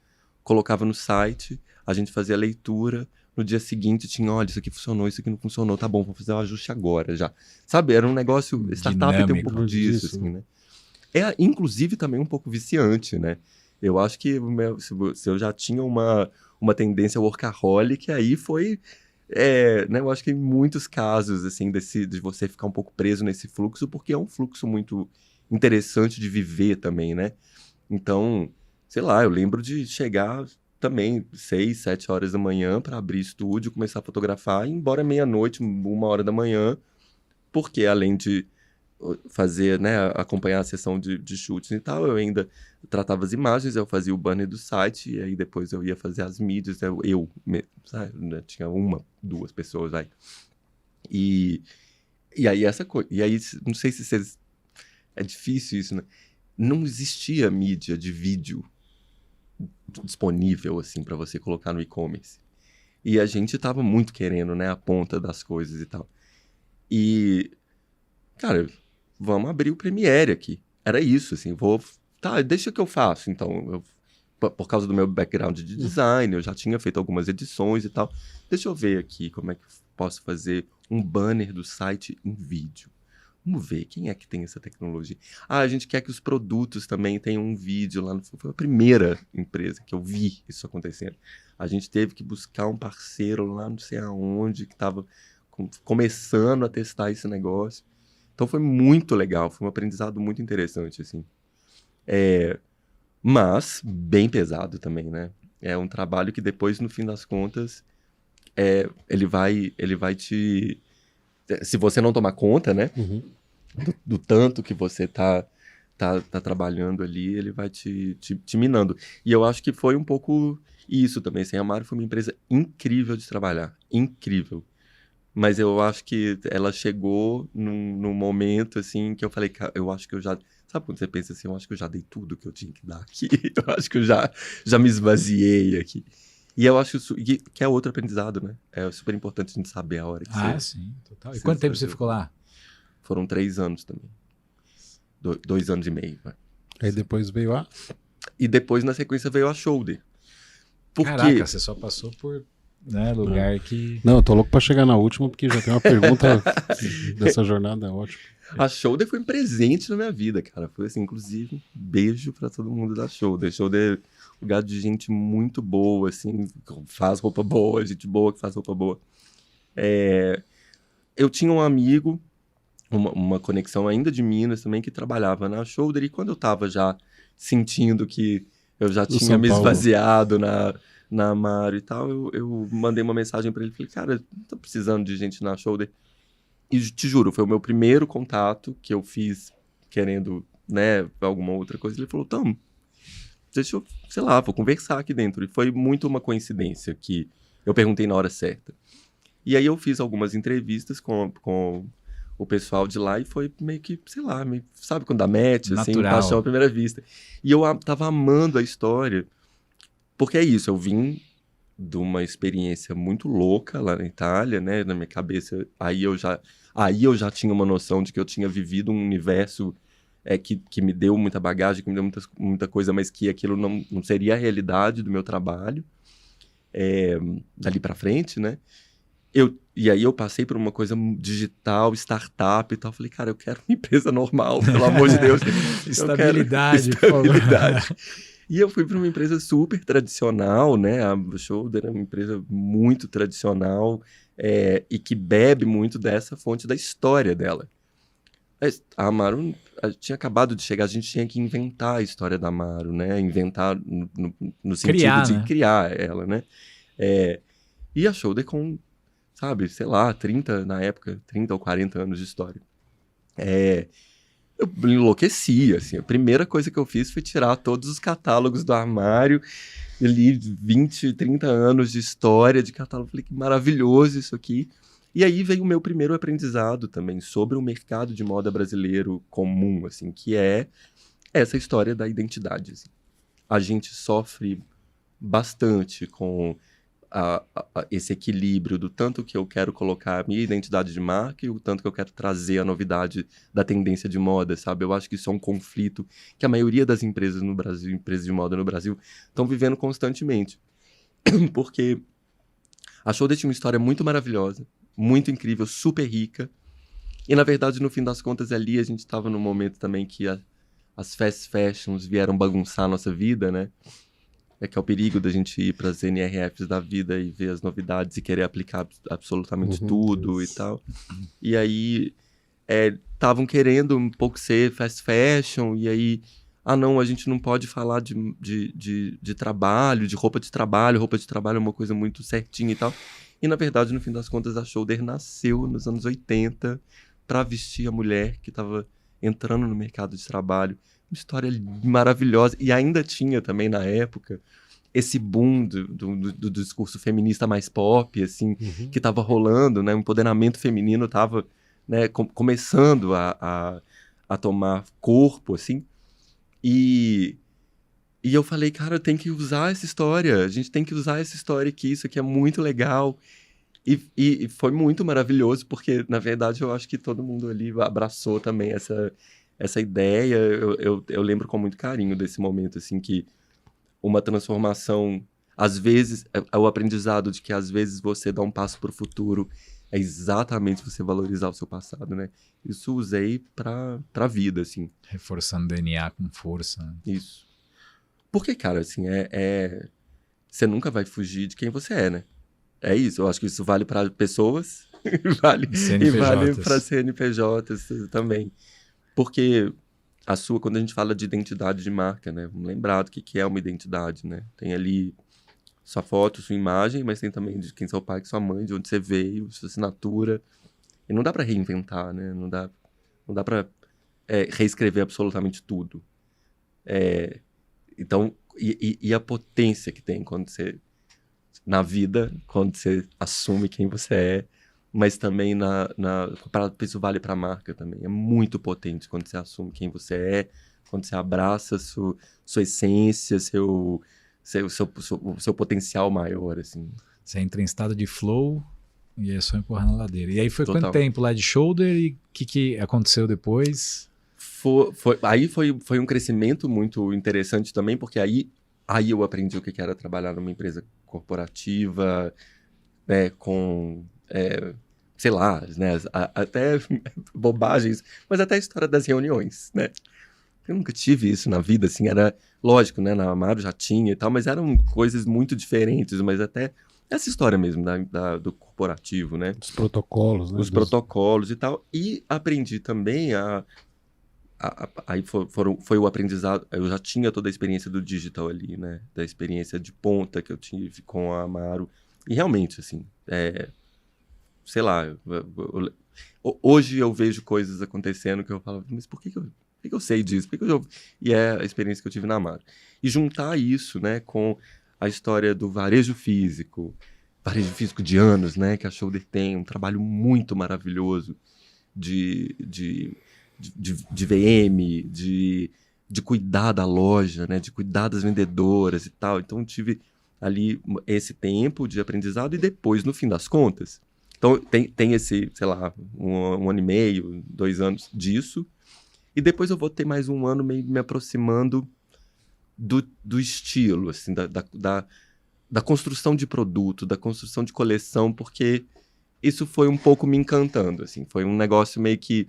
colocava no site, a gente fazia a leitura, no dia seguinte tinha, olha, isso aqui funcionou, isso aqui não funcionou, tá bom, vamos fazer o ajuste agora já. Sabe, era um negócio, startup tem um pouco disso, assim, né? Inclusive, também um pouco viciante, né? Eu acho que se eu já tinha uma tendência workaholic, aí foi, né? Eu acho que em muitos casos, assim, de você ficar um pouco preso nesse fluxo, porque é um fluxo muito interessante de viver também, né? Então, sei lá, eu lembro de chegar também 6, 7 horas da manhã para abrir estúdio, começar a fotografar e ir embora meia-noite, 1h da manhã, porque além de fazer, né, acompanhar a sessão de shooting e tal, eu ainda tratava as imagens, eu fazia o banner do site, e aí depois eu ia fazer as mídias, sabe? Tinha 1, 2 pessoas aí. E aí essa coisa, e aí não sei se vocês, é difícil isso, né? Não existia mídia de vídeo disponível, assim, para você colocar no e-commerce. E a gente tava muito querendo, né, a ponta das coisas e tal. E, cara, vamos abrir o Premiere aqui. Era isso, assim, tá, deixa que eu faço, então, por causa do meu background de design, eu já tinha feito algumas edições e tal. Deixa eu ver aqui como é que eu posso fazer um banner do site em vídeo. Vamos ver, quem é que tem essa tecnologia? A gente quer que os produtos também tenham um vídeo lá. Foi a primeira empresa que eu vi isso acontecendo. A gente teve que buscar um parceiro lá, não sei aonde, que estava começando a testar esse negócio. Então foi muito legal, foi um aprendizado muito interessante, assim. Mas bem pesado também, né? É um trabalho que depois, no fim das contas, ele vai te... Se você não tomar conta, né? Do tanto que você tá trabalhando ali, ele vai te minando. E eu acho que foi um pouco isso também. Assim, a Mário foi uma empresa incrível de trabalhar. Incrível. Mas eu acho que ela chegou num momento, assim, que eu falei, eu acho que eu já... Sabe quando você pensa assim, eu acho que eu já dei tudo que eu tinha que dar aqui. Eu acho que eu já me esvaziei aqui. E eu acho que é outro aprendizado, né? É super importante a gente saber a hora que você... sim, total. E quanto tempo você ficou lá? Foram 3 anos também. 2 anos e meio. Vai. Aí depois veio a... E depois, na sequência, veio a Shoulder. Caraca, você só passou por lugar que... Não, eu tô louco pra chegar na última, porque já tem uma pergunta dessa jornada, ótimo. A Shoulder foi um presente na minha vida, cara. Foi assim, inclusive, beijo pra todo mundo da Shoulder. Shoulder é um lugar de gente muito boa, assim, faz roupa boa, gente boa que faz roupa boa. Eu tinha um amigo, uma conexão ainda de Minas também, que trabalhava na Shoulder, e quando eu tava já sentindo que eu já tinha me esvaziado na Amaro e tal, eu mandei uma mensagem pra ele, falei, cara, tô precisando de gente na Shoulder. E te juro, foi o meu primeiro contato que eu fiz querendo, né, alguma outra coisa. Ele falou, Tom, deixa eu, sei lá, vou conversar aqui dentro. E foi muito uma coincidência que eu perguntei na hora certa. E aí eu fiz algumas entrevistas com o pessoal de lá e foi meio que, sei lá, sabe quando dá match, assim, paixão à primeira vista. E eu tava amando a história, porque é isso, eu vim de uma experiência muito louca lá na Itália, né, na minha cabeça, aí eu já tinha uma noção de que eu tinha vivido um universo que me deu muita bagagem, que me deu muita coisa, mas que aquilo não seria a realidade do meu trabalho dali pra frente, né. E aí eu passei por uma coisa digital, startup e tal. Falei, cara, eu quero uma empresa normal, pelo amor de Deus. Estabilidade, por favor. E eu fui para uma empresa super tradicional, né? A Shoulder é uma empresa muito tradicional e que bebe muito dessa fonte da história dela. A Amaro tinha acabado de chegar, a gente tinha que inventar a história da Amaro, né? Inventar no sentido de criar ela, né? E a Shoulder com... sabe, sei lá, 30 ou 40 anos de história. Eu enlouqueci, assim. A primeira coisa que eu fiz foi tirar todos os catálogos do armário. Eu li 20, 30 anos de história de catálogo. Falei, que maravilhoso isso aqui. E aí veio o meu primeiro aprendizado também sobre o mercado de moda brasileiro comum, assim, que é essa história da identidade. Assim. A gente sofre bastante com... esse equilíbrio do tanto que eu quero colocar a minha identidade de marca e o tanto que eu quero trazer a novidade da tendência de moda, sabe? Eu acho que isso é um conflito que a maioria das empresas no Brasil, empresas de moda no Brasil, estão vivendo constantemente. Porque a Shoulder tinha uma história muito maravilhosa, muito incrível, super rica. E, na verdade, no fim das contas, ali a gente estava num momento também que as fast fashions vieram bagunçar a nossa vida, né? Que é o perigo da gente ir para as NRFs da vida e ver as novidades e querer aplicar absolutamente tudo e tal. E aí, estavam querendo um pouco ser fast fashion, e aí não, a gente não pode falar de trabalho, de roupa de trabalho é uma coisa muito certinha e tal. E, na verdade, no fim das contas, a Shoulder nasceu nos anos 80 para vestir a mulher que estava entrando no mercado de trabalho. Uma história maravilhosa. E ainda tinha também, na época, esse boom do discurso feminista mais pop, assim, que estava rolando, né? O empoderamento feminino estava, né, começando a tomar corpo, assim. E eu falei, cara, eu tenho que usar essa história. A gente tem que usar essa história aqui. Isso aqui é muito legal. E foi muito maravilhoso, porque, na verdade, eu acho que todo mundo ali abraçou também essa ideia. Eu lembro com muito carinho desse momento, assim, que uma transformação, às vezes, é o aprendizado de que, às vezes, você dá um passo para o futuro, é exatamente você valorizar o seu passado, né? Isso usei pra vida, assim. Reforçando DNA com força. Isso. Porque, cara, assim, você nunca vai fugir de quem você é, né? É isso, eu acho que isso vale para pessoas e vale para CNPJs também. Porque quando a gente fala de identidade de marca, né? Vamos lembrar do que é uma identidade, né? Tem ali sua foto, sua imagem, mas tem também de quem é seu pai, sua mãe, de onde você veio, sua assinatura. E não dá para reinventar, né? Não dá para reescrever absolutamente tudo. Então, e a potência que tem quando você... na vida, quando você assume quem você é, mas também isso vale para a marca também. É muito potente quando você assume quem você é, quando você abraça sua essência, seu potencial maior, assim. Você entra em estado de flow e é só empurrar na ladeira. E aí foi quanto tempo lá de Shoulder e o que aconteceu depois? Aí foi um crescimento muito interessante também, porque aí eu aprendi o que era trabalhar numa empresa corporativa, né, com, sei lá, né, até bobagens, mas até a história das reuniões, né? Eu nunca tive isso na vida, assim, era lógico, né, na Amaro já tinha e tal, mas eram coisas muito diferentes, mas até essa história mesmo do corporativo, né? Os protocolos, né? Os protocolos e tal, e aprendi também aí foi o aprendizado, eu já tinha toda a experiência do digital ali, né? Da experiência de ponta que eu tive com a Amaro. E realmente, assim, sei lá, hoje eu vejo coisas acontecendo que eu falo, mas por que eu sei disso? E é a experiência que eu tive na Amaro. E juntar isso, né, com a história do varejo físico de anos, né? Que a Shoulder tem um trabalho muito maravilhoso de VM, de cuidar da loja, né? De cuidar das vendedoras e tal. Então, eu tive ali esse tempo de aprendizado e depois, no fim das contas... Então, tem esse, sei lá, um ano e meio, 2 anos disso. E depois eu vou ter mais um ano meio me aproximando do estilo, assim, da construção de produto, da construção de coleção, porque isso foi um pouco me encantando, assim. Foi um negócio meio que...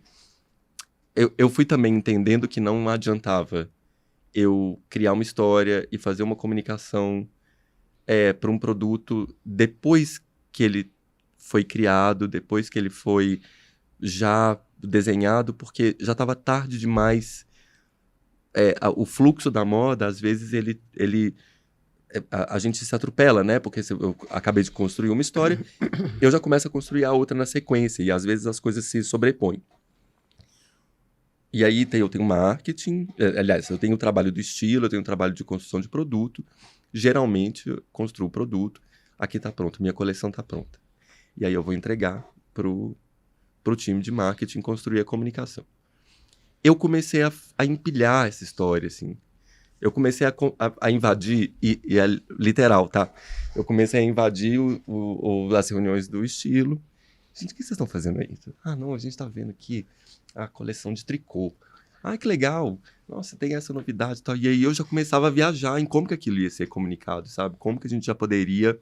Eu fui também entendendo que não adiantava eu criar uma história e fazer uma comunicação para um produto depois que ele foi criado, depois que ele foi já desenhado, porque já estava tarde demais. O fluxo da moda, às vezes, a gente se atropela, né? Porque eu acabei de construir uma história, eu já começo a construir a outra na sequência, e às vezes as coisas se sobrepõem. E aí eu tenho marketing, aliás, eu tenho o trabalho do estilo, eu tenho o trabalho de construção de produto. Geralmente, eu construo o produto, aqui está pronto, minha coleção está pronta. E aí eu vou entregar pro time de marketing construir a comunicação. Eu comecei a empilhar essa história, assim. Eu comecei a invadir, e é literal, tá? Eu comecei a invadir as reuniões do estilo. Gente, o que vocês estão fazendo aí? Não, a gente está vendo aqui a coleção de tricô. Que legal. Nossa, tem essa novidade e tal. E aí eu já começava a viajar em como que aquilo ia ser comunicado, sabe? Como que a gente já poderia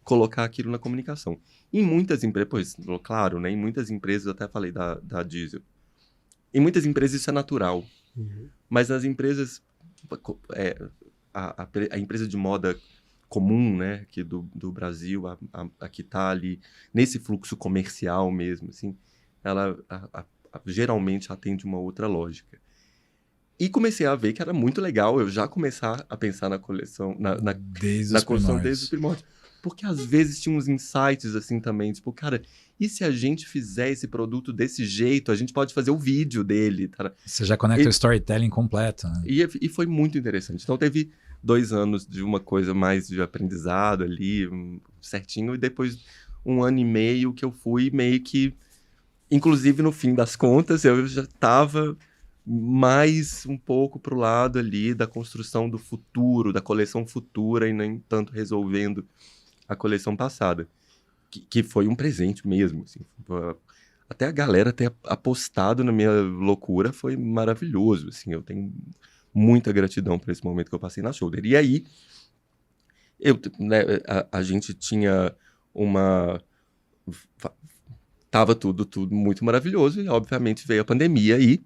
colocar aquilo na comunicação. Em muitas empresas, claro, né? Em muitas empresas, eu até falei da Diesel. Em muitas empresas isso é natural. Uhum. Mas nas empresas... a empresa de moda comum, né? Aqui do Brasil, a que está ali nesse fluxo comercial mesmo, assim, ela geralmente atende uma outra lógica. E comecei a ver que era muito legal eu já começar a pensar na coleção, na construção desde os primórdios. Porque às vezes tinha uns insights assim também, tipo, cara, e se a gente fizer esse produto desse jeito, a gente pode fazer o vídeo dele. Tá? Você já conecta o storytelling completo. Né? E foi muito interessante. Então teve 2 anos de uma coisa mais de aprendizado ali, certinho, e depois 1 ano e meio que eu fui meio que... Inclusive, no fim das contas, eu já estava mais um pouco pro lado ali da construção do futuro, da coleção futura, e nem tanto resolvendo a coleção passada. Que foi um presente mesmo. Assim. Até a galera ter apostado na minha loucura foi maravilhoso. Assim. Eu tenho muita gratidão por esse momento que eu passei na Shoulder. E aí, a gente tinha uma... Tava tudo muito maravilhoso e, obviamente, veio a pandemia aí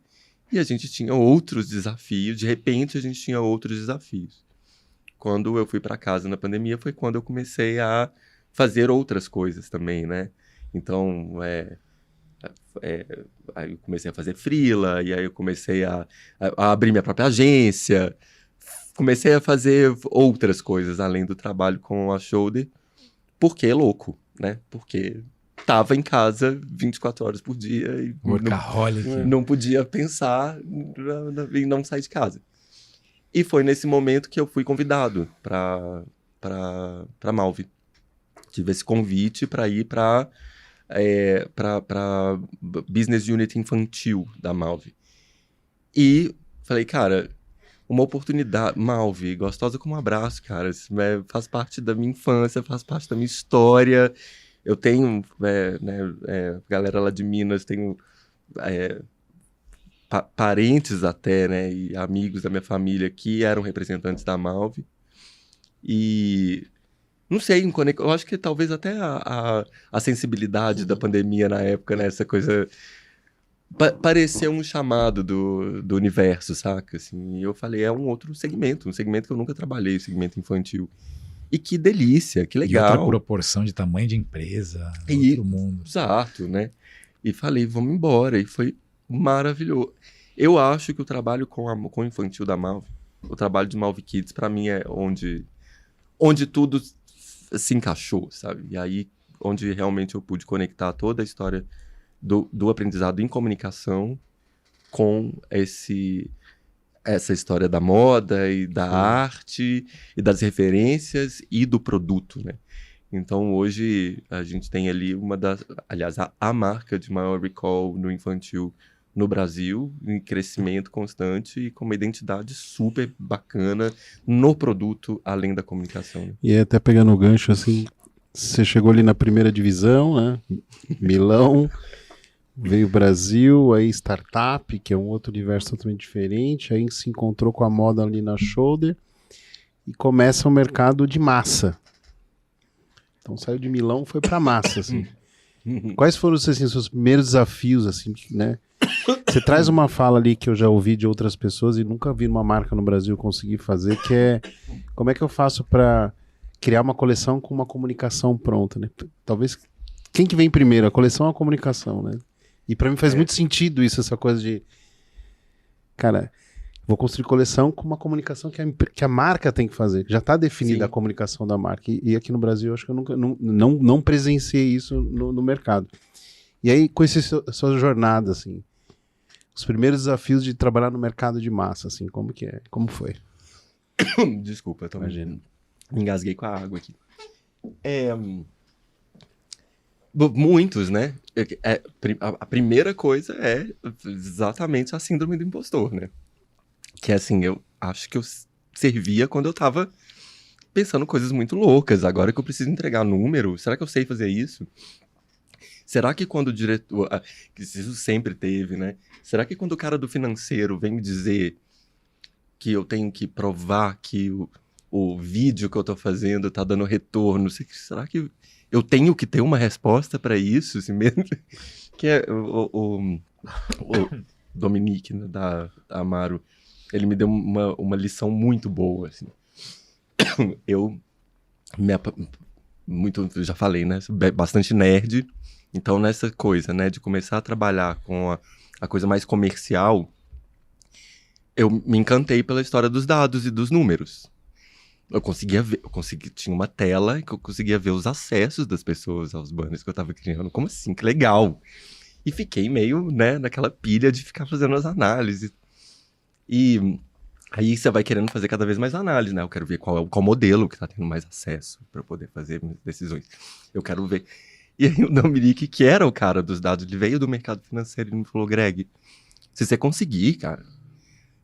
e a gente tinha outros desafios. De repente, a gente tinha outros desafios. Quando eu fui para casa na pandemia foi quando eu comecei a fazer outras coisas também, né? Então, aí eu comecei a fazer freela e aí eu comecei a abrir minha própria agência. Comecei a fazer outras coisas além do trabalho com a Shoulder. Porque é louco, né? Porque... Tava em casa 24 horas por dia e não podia pensar em não sair de casa. E foi nesse momento que eu fui convidado para Malve. Tive esse convite para ir para Business Unit infantil da Malve. E falei, cara, uma oportunidade... Malve, gostosa como um abraço, cara. Isso faz parte da minha infância, faz parte da minha história... Eu tenho, galera lá de Minas, tenho parentes até, né, e amigos da minha família que eram representantes da Malve. E, não sei, eu acho que talvez até a sensibilidade da pandemia na época, né, essa coisa... pareceu um chamado do universo, saca? Assim, e eu falei, é um outro segmento, um segmento que eu nunca trabalhei, segmento infantil. E que delícia, que legal. E outra proporção de tamanho de empresa, outro mundo. Exato, né? E falei, vamos embora. E foi maravilhoso. Eu acho que o trabalho com o infantil da Malve, o trabalho de Malve Kids, para mim é onde tudo se encaixou, sabe? E aí, onde realmente eu pude conectar toda a história do aprendizado em comunicação com essa história da moda e da arte e das referências e do produto, né? Então, hoje, a gente tem ali a marca de maior recall no infantil no Brasil, em crescimento constante e com uma identidade super bacana no produto, além da comunicação. Né? E até pegando o gancho, assim, você chegou ali na primeira divisão, né? Milão... Veio Brasil, aí startup, que é um outro universo totalmente diferente, aí se encontrou com a moda ali na Shoulder e começa o mercado de massa. Então saiu de Milão, foi para massa, assim. Quais foram assim, seus primeiros desafios, assim, né? Você traz uma fala ali que eu já ouvi de outras pessoas e nunca vi uma marca no Brasil conseguir fazer, que é como é que eu faço para criar uma coleção com uma comunicação pronta, né? Talvez, quem que vem primeiro, a coleção ou a comunicação, né? E pra mim faz muito sentido isso, essa coisa de... Cara, vou construir coleção com uma comunicação que a marca tem que fazer. Já tá definida a comunicação da marca. E aqui no Brasil, eu acho que eu não presenciei isso no mercado. E aí, com essa sua jornada, assim, os primeiros desafios de trabalhar no mercado de massa, assim, como que é? Como foi? Desculpa, eu tô me engasguei com a água aqui. Muitos, né? A primeira coisa é exatamente a síndrome do impostor, né? Que assim, eu acho que eu servia quando eu tava pensando coisas muito loucas. Agora que eu preciso entregar número, será que eu sei fazer isso? Será que quando o diretor... que isso sempre teve, né? Será que quando o cara do financeiro vem me dizer que eu tenho que provar que o vídeo que eu tô fazendo tá dando retorno, será que eu tenho que ter uma resposta para isso, assim mesmo? Que é o Dominique, né, da Amaro, ele me deu uma lição muito boa, assim. Eu já falei, né, bastante nerd, então nessa coisa, né, de começar a trabalhar com a coisa mais comercial, eu me encantei pela história dos dados e dos números. Eu conseguia ver, tinha uma tela que eu conseguia ver os acessos das pessoas aos banners que eu tava criando. Como assim? Que legal! E fiquei meio, né, naquela pilha de ficar fazendo as análises. E aí você vai querendo fazer cada vez mais análise, né? Eu quero ver qual modelo que tá tendo mais acesso para poder fazer minhas decisões. Eu quero ver. E aí o Dominique, que era o cara dos dados, ele veio do mercado financeiro e me falou, Greg, se você conseguir, cara,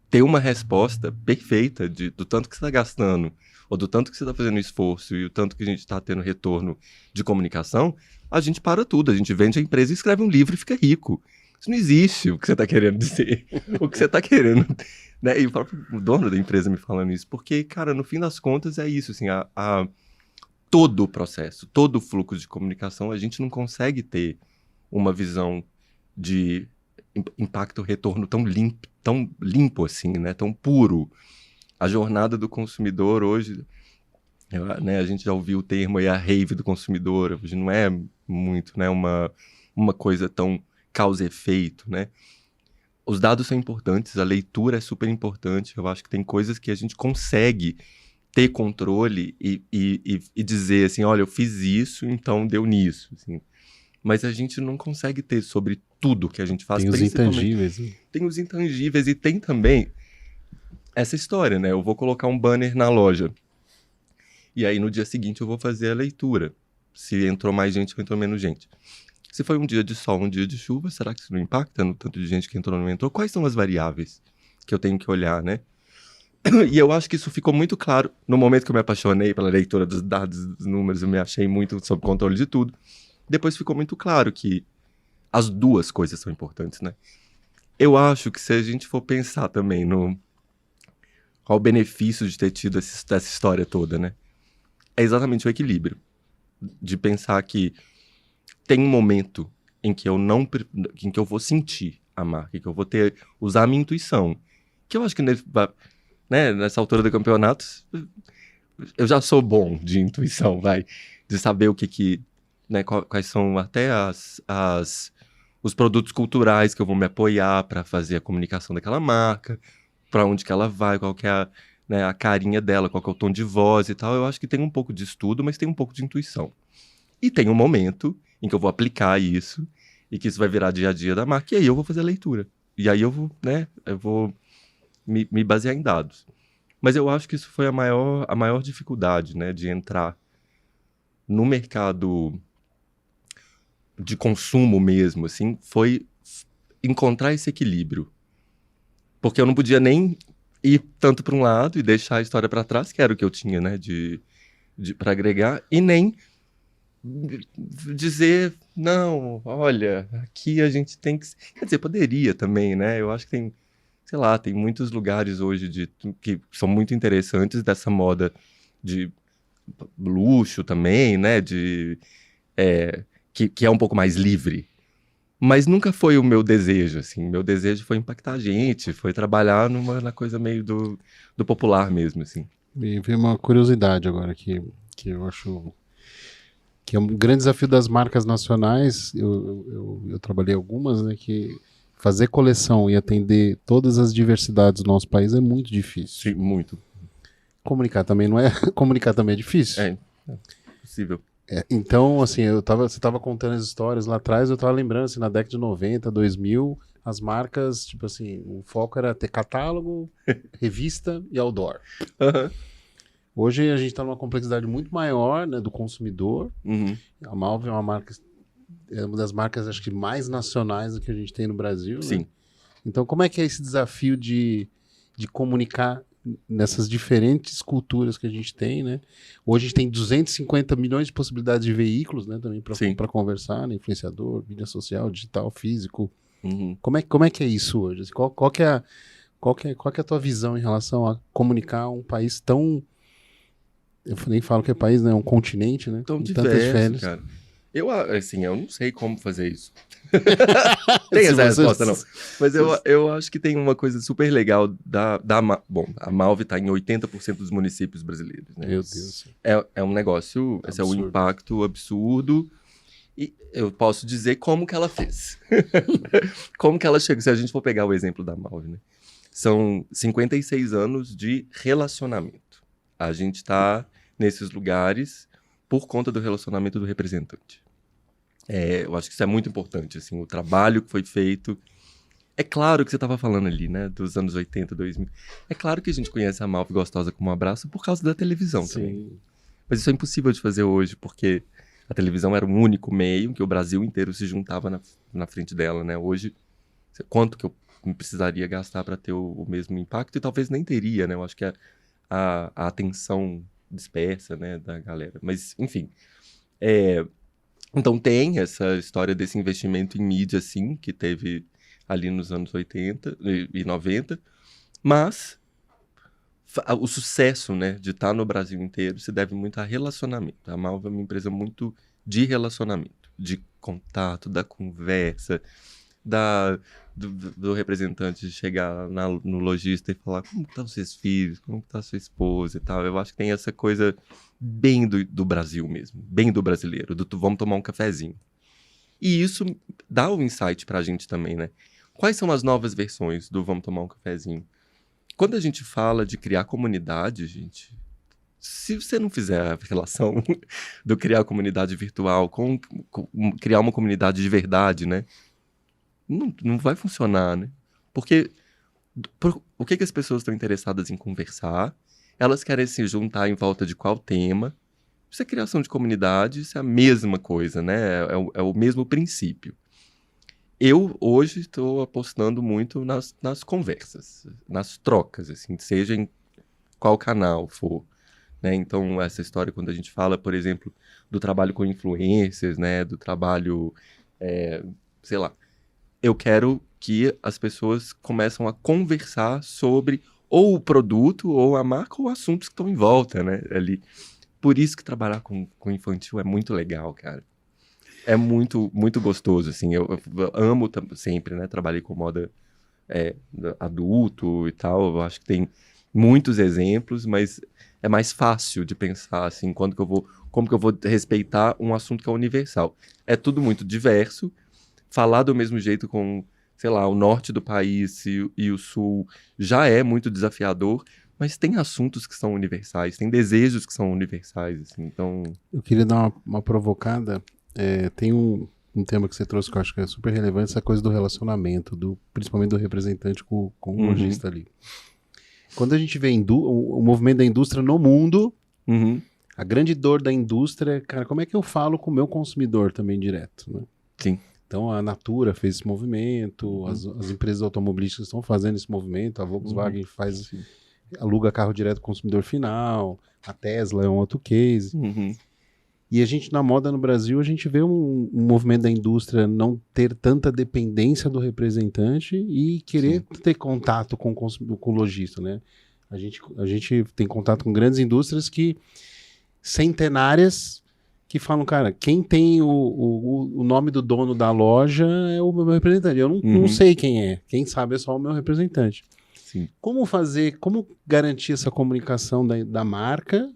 ter uma resposta perfeita do tanto que você tá gastando, ou do tanto que você tá fazendo esforço e o tanto que a gente tá tendo retorno de comunicação, a gente para tudo, a gente vende a empresa e escreve um livro e fica rico. Isso não existe, o que você tá querendo dizer. O que você tá querendo, né? E o próprio dono da empresa me falando isso, porque, cara, no fim das contas é isso, assim, todo o processo, todo o fluxo de comunicação, a gente não consegue ter uma visão de impacto-retorno tão limpo assim, né? Tão puro. A jornada do consumidor hoje, né, a gente já ouviu o termo aí, a rave do consumidor, hoje não é muito, né, uma coisa tão causa e efeito, né? Os dados são importantes, a leitura é super importante, eu acho que tem coisas que a gente consegue ter controle e dizer assim, olha, eu fiz isso, então deu nisso, assim. Mas a gente não consegue ter sobre tudo que a gente faz. Tem os intangíveis. Né? Tem os intangíveis e tem também essa história, né? Eu vou colocar um banner na loja e aí no dia seguinte eu vou fazer a leitura. Se entrou mais gente ou entrou menos gente. Se foi um dia de sol, um dia de chuva, será que isso não impacta no tanto de gente que entrou ou não entrou? Quais são as variáveis que eu tenho que olhar, né? E eu acho que isso ficou muito claro no momento que eu me apaixonei pela leitura dos dados, dos números, eu me achei muito sob controle de tudo. Depois ficou muito claro que as duas coisas são importantes, né? Eu acho que se a gente for pensar também no qual o benefício de ter tido essa história toda, né? É exatamente o equilíbrio. De pensar que tem um momento em que eu vou sentir a marca, que eu vou usar a minha intuição. Que eu acho que nessa altura do campeonato eu já sou bom de intuição, de saber o que né, quais são até os produtos culturais que eu vou me apoiar para fazer a comunicação daquela marca, para onde que ela vai, qual que é a carinha dela, qual que é o tom de voz e tal. Eu acho que tem um pouco de estudo, mas tem um pouco de intuição. E tem um momento em que eu vou aplicar isso e que isso vai virar dia a dia da marca, e aí eu vou fazer a leitura. E aí eu vou me basear em dados. Mas eu acho que isso foi a maior dificuldade, né, de entrar no mercado de consumo mesmo, assim, foi encontrar esse equilíbrio. Porque eu não podia nem ir tanto para um lado e deixar a história para trás, que era o que eu tinha, né, para agregar, e nem dizer, não, olha, aqui a gente tem que... Quer dizer, poderia também, né? Eu acho que tem, sei lá, tem muitos lugares hoje que são muito interessantes dessa moda de luxo também, né? Que é um pouco mais livre. Mas nunca foi o meu desejo, assim. Meu desejo foi impactar a gente, foi trabalhar na coisa meio do popular mesmo, assim. Me veio uma curiosidade agora que eu acho que é um grande desafio das marcas nacionais. Eu trabalhei algumas, né, que fazer coleção e atender todas as diversidades do nosso país é muito difícil. Sim, muito. Comunicar também não é... Comunicar também é difícil. É possível. Então, assim, você estava contando as histórias lá atrás, eu estava lembrando, assim, na década de 90, 2000, as marcas, tipo assim, o foco era ter catálogo, revista e outdoor. Uhum. Hoje a gente está numa complexidade muito maior, né, do consumidor. Uhum. A Malve é uma das marcas, acho que mais nacionais do que a gente tem no Brasil. Sim. Né? Então, como é que é esse desafio de comunicar nessas diferentes culturas que a gente tem, né? Hoje a gente tem 250 milhões de possibilidades de veículos, né, também para conversar, né? Influenciador, mídia social, digital, físico. Uhum. Como é que é isso hoje? Qual que é a tua visão em relação a comunicar um país tão... Eu nem falo que é país, né? É um continente, né? Tão com diverso, cara. Eu não sei como fazer isso. Tem essa resposta, não. Mas eu acho que tem uma coisa super legal Bom, a Malve está em 80% dos municípios brasileiros, né? Meu Deus. É um negócio, esse é um impacto absurdo. E eu posso dizer como que ela fez. Como que ela chegou. Se a gente for pegar o exemplo da Malve, né? São 56 anos de relacionamento. A gente está nesses lugares por conta do relacionamento do representante. Eu acho que isso é muito importante, assim, o trabalho que foi feito. É claro que você estava falando ali, né, dos anos 80, 2000. É claro que a gente conhece a Malva Gostosa como um abraço por causa da televisão também. Mas isso é impossível de fazer hoje, porque a televisão era o único meio que o Brasil inteiro se juntava na frente dela, né? Hoje, quanto que eu precisaria gastar para ter o mesmo impacto? E talvez nem teria, né? Eu acho que a atenção dispersa, né, da galera. Mas, enfim. Então tem essa história desse investimento em mídia, assim, que teve ali nos anos 80 e 90, mas o sucesso, né, de estar no Brasil inteiro se deve muito a relacionamento. A Malva é uma empresa muito de relacionamento, de contato, da conversa, do representante chegar no lojista e falar como estão os seus filhos, como está a sua esposa e tal. Eu acho que tem essa coisa bem do Brasil mesmo, bem do brasileiro, vamos tomar um cafezinho. E isso dá um insight pra gente também, né? Quais são as novas versões do vamos tomar um cafezinho? Quando a gente fala de criar comunidade, gente, se você não fizer a relação do criar comunidade virtual com criar uma comunidade de verdade, né? Não vai funcionar, né? Porque o que as pessoas estão interessadas em conversar? Elas querem se juntar em volta de qual tema? Isso é criação de comunidade, isso é a mesma coisa, né? É o mesmo princípio. Eu, hoje, estou apostando muito nas conversas, nas trocas, assim, seja em qual canal for, né? Então, essa história, quando a gente fala, por exemplo, do trabalho com influencers, né? Do trabalho, sei lá, eu quero que as pessoas começam a conversar sobre ou o produto, ou a marca, ou assuntos que estão em volta, né? Ali. Por isso que trabalhar com infantil é muito legal, cara. É muito, muito gostoso, assim. Eu amo sempre, né? Trabalhei com moda adulto e tal. Eu acho que tem muitos exemplos, mas é mais fácil de pensar, assim, como que eu vou respeitar um assunto que é universal. É tudo muito diverso. Falar do mesmo jeito com, sei lá, o norte do país e o sul já é muito desafiador, mas tem assuntos que são universais, tem desejos que são universais, assim, então... Eu queria dar uma provocada. Tem um tema que você trouxe que eu acho que é super relevante, essa coisa do relacionamento, principalmente do representante com o lojista ali. Quando a gente vê o movimento da indústria no mundo, a grande dor da indústria é, cara, como é que eu falo com o meu consumidor também direto, né? Sim. Então a Natura fez esse movimento, as empresas automobilísticas estão fazendo esse movimento, a Volkswagen aluga carro direto ao consumidor final, a Tesla é um outro case. E a gente, na moda no Brasil, a gente vê um movimento da indústria não ter tanta dependência do representante e querer ter contato com o lojista, né? A gente tem contato com grandes indústrias centenárias que falam, cara, quem tem o nome do dono da loja é o meu representante. Eu não sei quem é. Quem sabe é só o meu representante. Sim. Como garantir essa comunicação da marca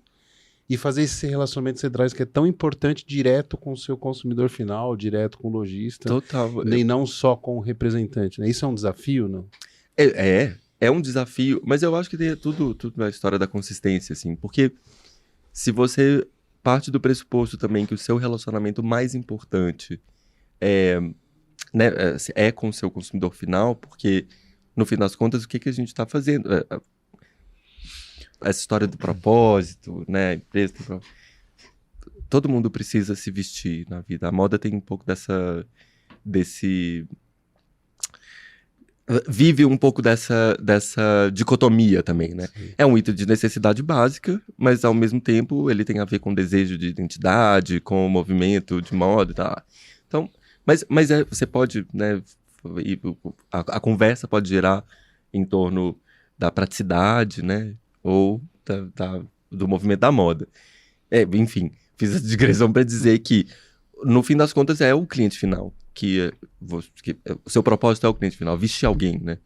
e fazer esse relacionamento centrais que é tão importante direto com o seu consumidor final, direto com o lojista. Total. E não só com o representante, né? Isso é um desafio, não? É um desafio, mas eu acho que tem tudo na história da consistência, assim, porque se você parte do pressuposto também que o seu relacionamento mais importante é com o seu consumidor final, porque no fim das contas, o que a gente está fazendo? Essa história do propósito, né? A empresa tem todo mundo precisa se vestir na vida. A moda tem um pouco vive um pouco dessa dicotomia também, né? Sim. É um item de necessidade básica, mas ao mesmo tempo ele tem a ver com desejo de identidade, com o movimento de moda e tal. Então, mas você pode, né? A conversa pode girar em torno da praticidade, né? Ou do movimento da moda. Enfim, fiz essa digressão para dizer que, no fim das contas, é o cliente final. Que o seu propósito é o cliente final, vestir alguém, né?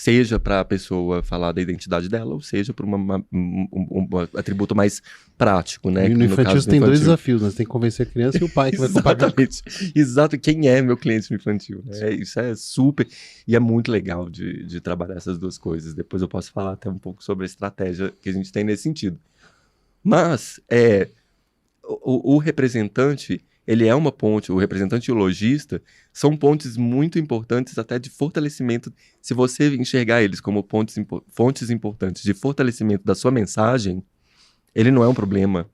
Seja para a pessoa falar da identidade dela, ou seja para um atributo mais prático, né? E no infantil você tem dois desafios, né? Você tem que convencer a criança e o pai que vai comprar. Exato, quem é meu cliente no infantil? Isso é super, e é muito legal de trabalhar essas duas coisas. Depois eu posso falar até um pouco sobre a estratégia que a gente tem nesse sentido. Mas o representante, ele é uma ponte, o representante e o lojista são pontes muito importantes até de fortalecimento. Se você enxergar eles como fontes importantes de fortalecimento da sua mensagem, ele não é um problema.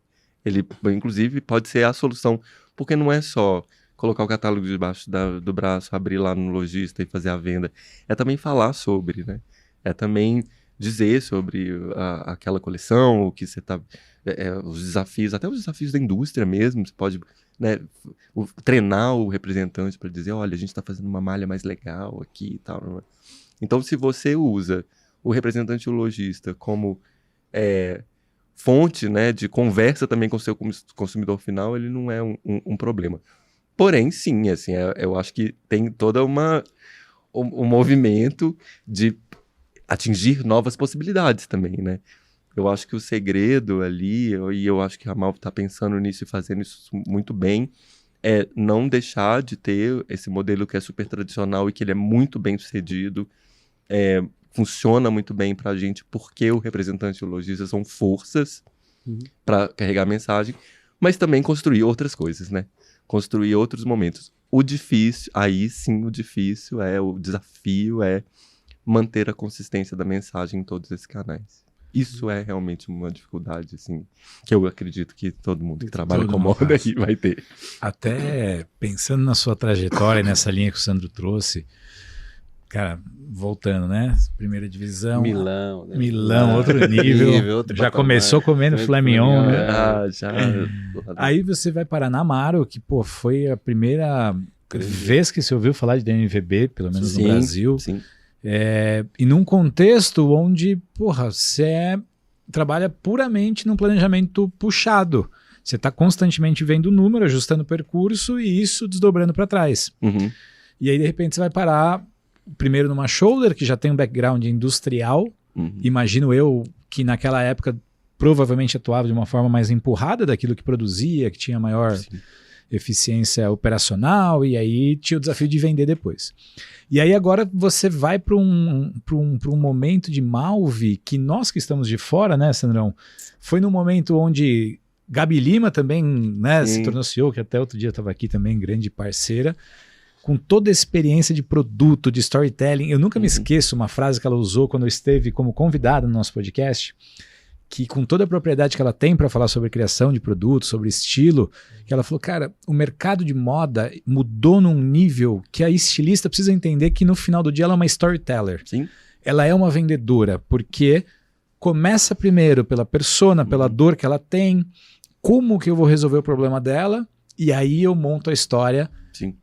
Ele, inclusive, pode ser a solução, porque não é só colocar o catálogo debaixo do braço, abrir lá no lojista e fazer a venda. É também falar sobre, né? É também dizer sobre aquela coleção, o que você está... os desafios, até os desafios da indústria mesmo, você pode... né, treinar o representante para dizer, olha, a gente está fazendo uma malha mais legal aqui e tal. Então, se você usa o representante e o lojista como fonte, né, de conversa também com o seu consumidor final, ele não é um problema. Porém, sim, assim, eu acho que tem toda um movimento de atingir novas possibilidades também, né? Eu acho que o segredo ali, e eu acho que a Malve está pensando nisso e fazendo isso muito bem, é não deixar de ter esse modelo que é super tradicional e que ele é muito bem sucedido, funciona muito bem para a gente, porque o representante e o lojista são forças para carregar a mensagem, mas também construir outras coisas, né? Construir outros momentos. O difícil, aí sim o desafio é manter a consistência da mensagem em todos esses canais. Isso é realmente uma dificuldade, assim, que eu acredito que todo mundo que trabalha com moda aí vai ter. Até pensando na sua trajetória, nessa linha que o Sandro trouxe, cara, voltando, né? Primeira divisão. Milão, né? Milão, outro nível. Outro já patamar. Começou comendo filé mignon, né? Já. Aí você vai parar na Amaro, que, pô, foi a primeira vez que você ouviu falar de DNVB, pelo menos no Brasil. Sim. E num contexto onde, porra, você trabalha puramente num planejamento puxado. Você está constantemente vendo o número, ajustando o percurso e isso desdobrando para trás. Uhum. E aí, de repente, você vai parar primeiro numa shoulder, que já tem um background industrial. Imagino eu que naquela época provavelmente atuava de uma forma mais empurrada daquilo que produzia, que tinha maior eficiência operacional, e aí tinha o desafio de vender depois. E aí agora você vai para um momento de Malve, que nós que estamos de fora, né, Sandrão, foi num momento onde Gabi Lima também, né, se tornou CEO, que até outro dia estava aqui também, grande parceira, com toda a experiência de produto, de storytelling. Eu nunca me esqueço uma frase que ela usou quando eu esteve como convidada no nosso podcast, que com toda a propriedade que ela tem para falar sobre criação de produto, sobre estilo, que ela falou, cara, o mercado de moda mudou num nível que a estilista precisa entender que no final do dia ela é uma storyteller. Sim. Ela é uma vendedora, porque começa primeiro pela persona, pela dor que ela tem, como que eu vou resolver o problema dela, e aí eu monto a história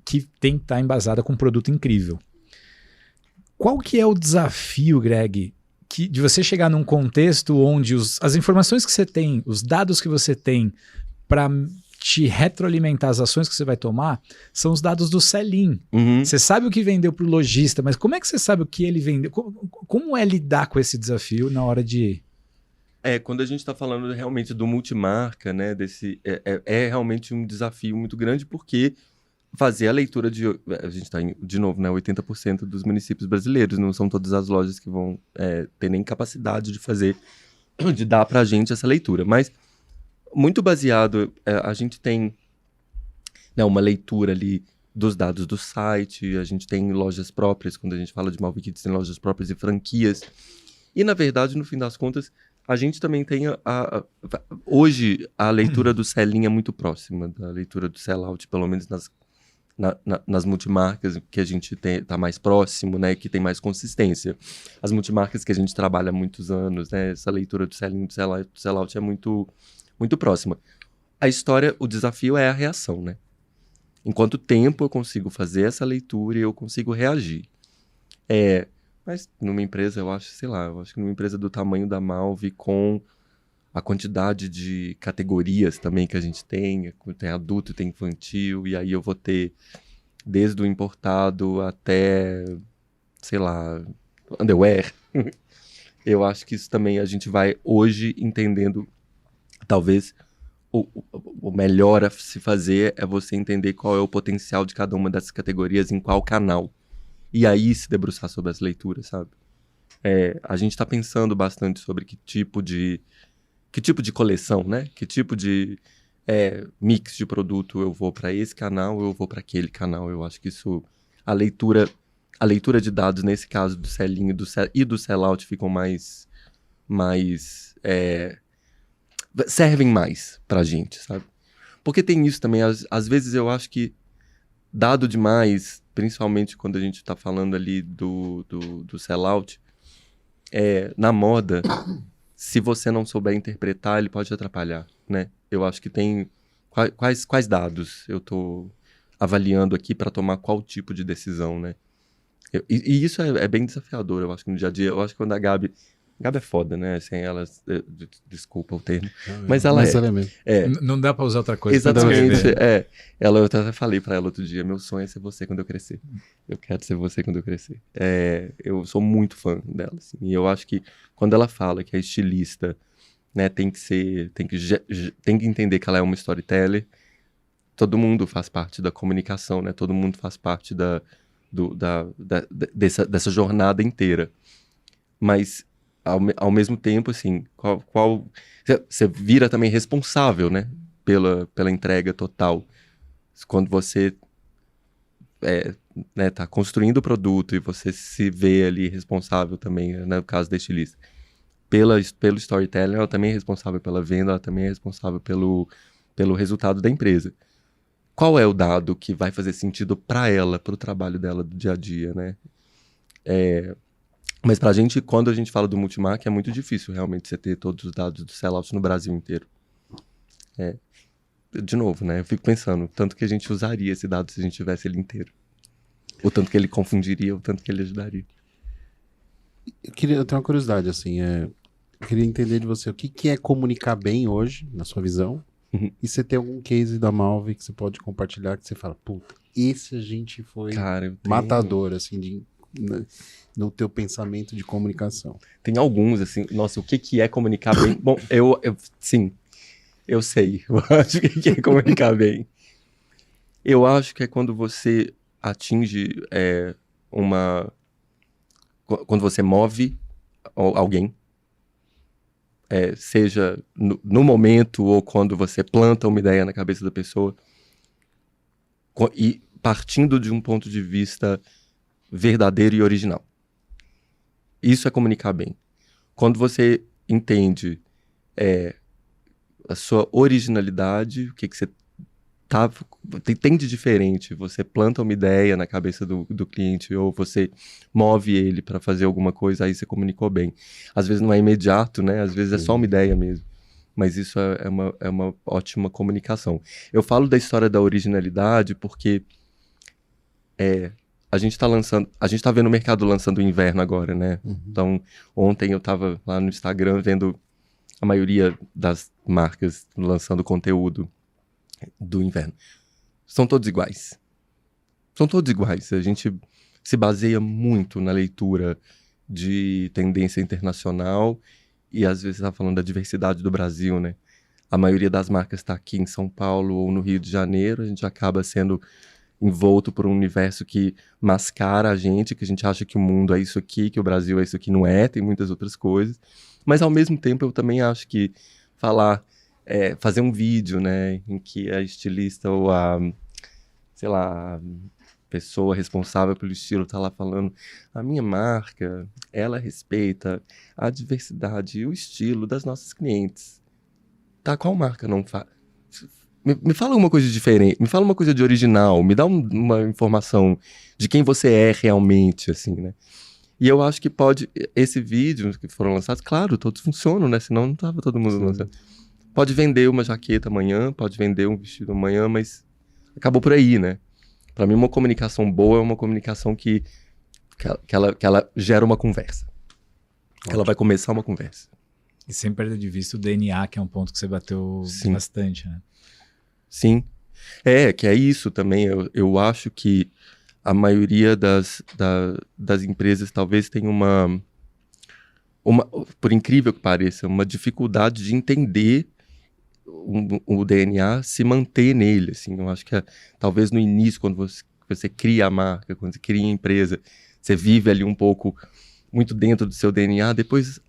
que tem que estar embasada com um produto incrível. Qual que é o desafio, Greg, de você chegar num contexto onde as informações que você tem, os dados que você tem para te retroalimentar as ações que você vai tomar, são os dados do sell-in. Você sabe o que vendeu para o lojista, mas como é que você sabe o que ele vendeu? Como é lidar com esse desafio na hora de... Quando a gente está falando realmente do multimarca, né, é realmente um desafio muito grande, porque fazer a leitura a gente está, de novo, né, 80% dos municípios brasileiros, não são todas as lojas que vão ter nem capacidade de dar para a gente essa leitura, mas muito baseado, a gente tem, né, uma leitura ali dos dados do site, a gente tem lojas próprias, quando a gente fala de Malve Kids, tem lojas próprias e franquias, e na verdade, no fim das contas, a gente também tem hoje a leitura do sell-in é muito próxima da leitura do sell-out, pelo menos nas multimarcas que a gente está mais próximo, né, que tem mais consistência. As multimarcas que a gente trabalha há muitos anos, né, essa leitura do sell-in, do sell-out é muito, muito próxima. A história, o desafio é a reação, né? Em quanto tempo eu consigo fazer essa leitura e eu consigo reagir. Mas numa empresa, eu acho que numa empresa do tamanho da Malve, com a quantidade de categorias também que a gente tem adulto, tem infantil, e aí eu vou ter desde o importado até, sei lá, underwear. Eu acho que isso também a gente vai hoje entendendo, talvez o melhor a se fazer é você entender qual é o potencial de cada uma dessas categorias em qual canal. E aí se debruçar sobre as leituras, sabe? A gente está pensando bastante sobre que tipo de coleção, né? Que tipo de mix de produto eu vou para esse canal ou eu vou para aquele canal. Eu acho que isso, a leitura de dados, nesse caso do sell-in e do sell-out, ficam mais servem mais pra gente, sabe? Porque tem isso também, às vezes eu acho que dado demais, principalmente quando a gente tá falando ali do sell-out, na moda, se você não souber interpretar, ele pode atrapalhar, né? Eu acho que tem... Quais dados eu tô avaliando aqui para tomar qual tipo de decisão, né? E isso é bem desafiador, eu acho que no dia a dia. Eu acho que quando a Gabi é foda, né? Sem ela, desculpa o termo. Mas ela é mesmo. Não dá pra usar outra coisa. Exatamente, eu até falei pra ela outro dia, meu sonho é ser você quando eu crescer. Eu quero ser você quando eu crescer. Eu sou muito fã dela, assim. E eu acho que quando ela fala que é estilista, né, tem que entender que ela é uma storyteller, todo mundo faz parte da comunicação, né? Todo mundo faz parte dessa jornada inteira. Mas ao mesmo tempo, assim, você vira também responsável, né, pela entrega total. Quando você tá construindo o produto e você se vê ali responsável também, né, no caso da estilista, pelo storytelling, ela também é responsável pela venda, ela também é responsável pelo resultado da empresa. Qual é o dado que vai fazer sentido para ela, para o trabalho dela do dia a dia, né? Mas pra gente, quando a gente fala do multimarca, é muito difícil realmente você ter todos os dados do sellout no Brasil inteiro. De novo, né? Eu fico pensando, tanto que a gente usaria esse dado se a gente tivesse ele inteiro. O tanto que ele confundiria, o tanto que ele ajudaria. Eu tenho uma curiosidade, assim, eu queria entender de você, o que é comunicar bem hoje, na sua visão? E você tem algum case da Malve que você pode compartilhar, que você fala, puta, esse a gente foi matador, assim, no teu pensamento de comunicação. Tem alguns, assim, nossa, o que é comunicar bem? Bom, sim, eu sei, eu acho que é comunicar bem. Eu acho que é quando você atinge quando você move alguém, seja no momento ou quando você planta uma ideia na cabeça da pessoa, e partindo de um ponto de vista verdadeiro e original. Isso é comunicar bem. Quando você entende a sua originalidade, o que você tem de diferente, você planta uma ideia na cabeça do cliente ou você move ele para fazer alguma coisa, aí você comunicou bem. Às vezes não é imediato, né? Às vezes é só uma ideia mesmo. Mas isso é uma ótima comunicação. Eu falo da história da originalidade porque a gente tá vendo o mercado lançando o inverno agora, né? Então, ontem eu tava lá no Instagram vendo a maioria das marcas lançando conteúdo do inverno. São todos iguais. A gente se baseia muito na leitura de tendência internacional e às vezes tá falando da diversidade do Brasil, né? A maioria das marcas está aqui em São Paulo ou no Rio de Janeiro, a gente acaba sendo envolto por um universo que mascara a gente, que a gente acha que o mundo é isso aqui, que o Brasil é isso aqui, não é, tem muitas outras coisas. Mas ao mesmo tempo eu também acho que fazer um vídeo, né, em que a estilista ou a pessoa responsável pelo estilo tá lá falando, a minha marca, ela respeita a diversidade e o estilo das nossas clientes. Tá, qual marca não faz? Me fala uma coisa diferente, me fala uma coisa de original, me dá uma informação de quem você é realmente, assim, né? E eu acho que esse vídeo que foram lançados, claro, todos funcionam, né? Senão não tava todo mundo lançando. Pode vender uma jaqueta amanhã, pode vender um vestido amanhã, mas acabou por aí, né? Pra mim, uma comunicação boa é uma comunicação que ela gera uma conversa. Ela vai começar uma conversa. E sem perder de vista o DNA, que é um ponto que você bateu bastante, né? Sim. Que é isso também. Eu acho que a maioria das empresas talvez tenha por incrível que pareça, uma dificuldade de entender o DNA, se manter nele, assim. Eu acho que talvez no início, quando você cria a marca, quando você cria a empresa, você vive ali um pouco muito dentro do seu DNA, depois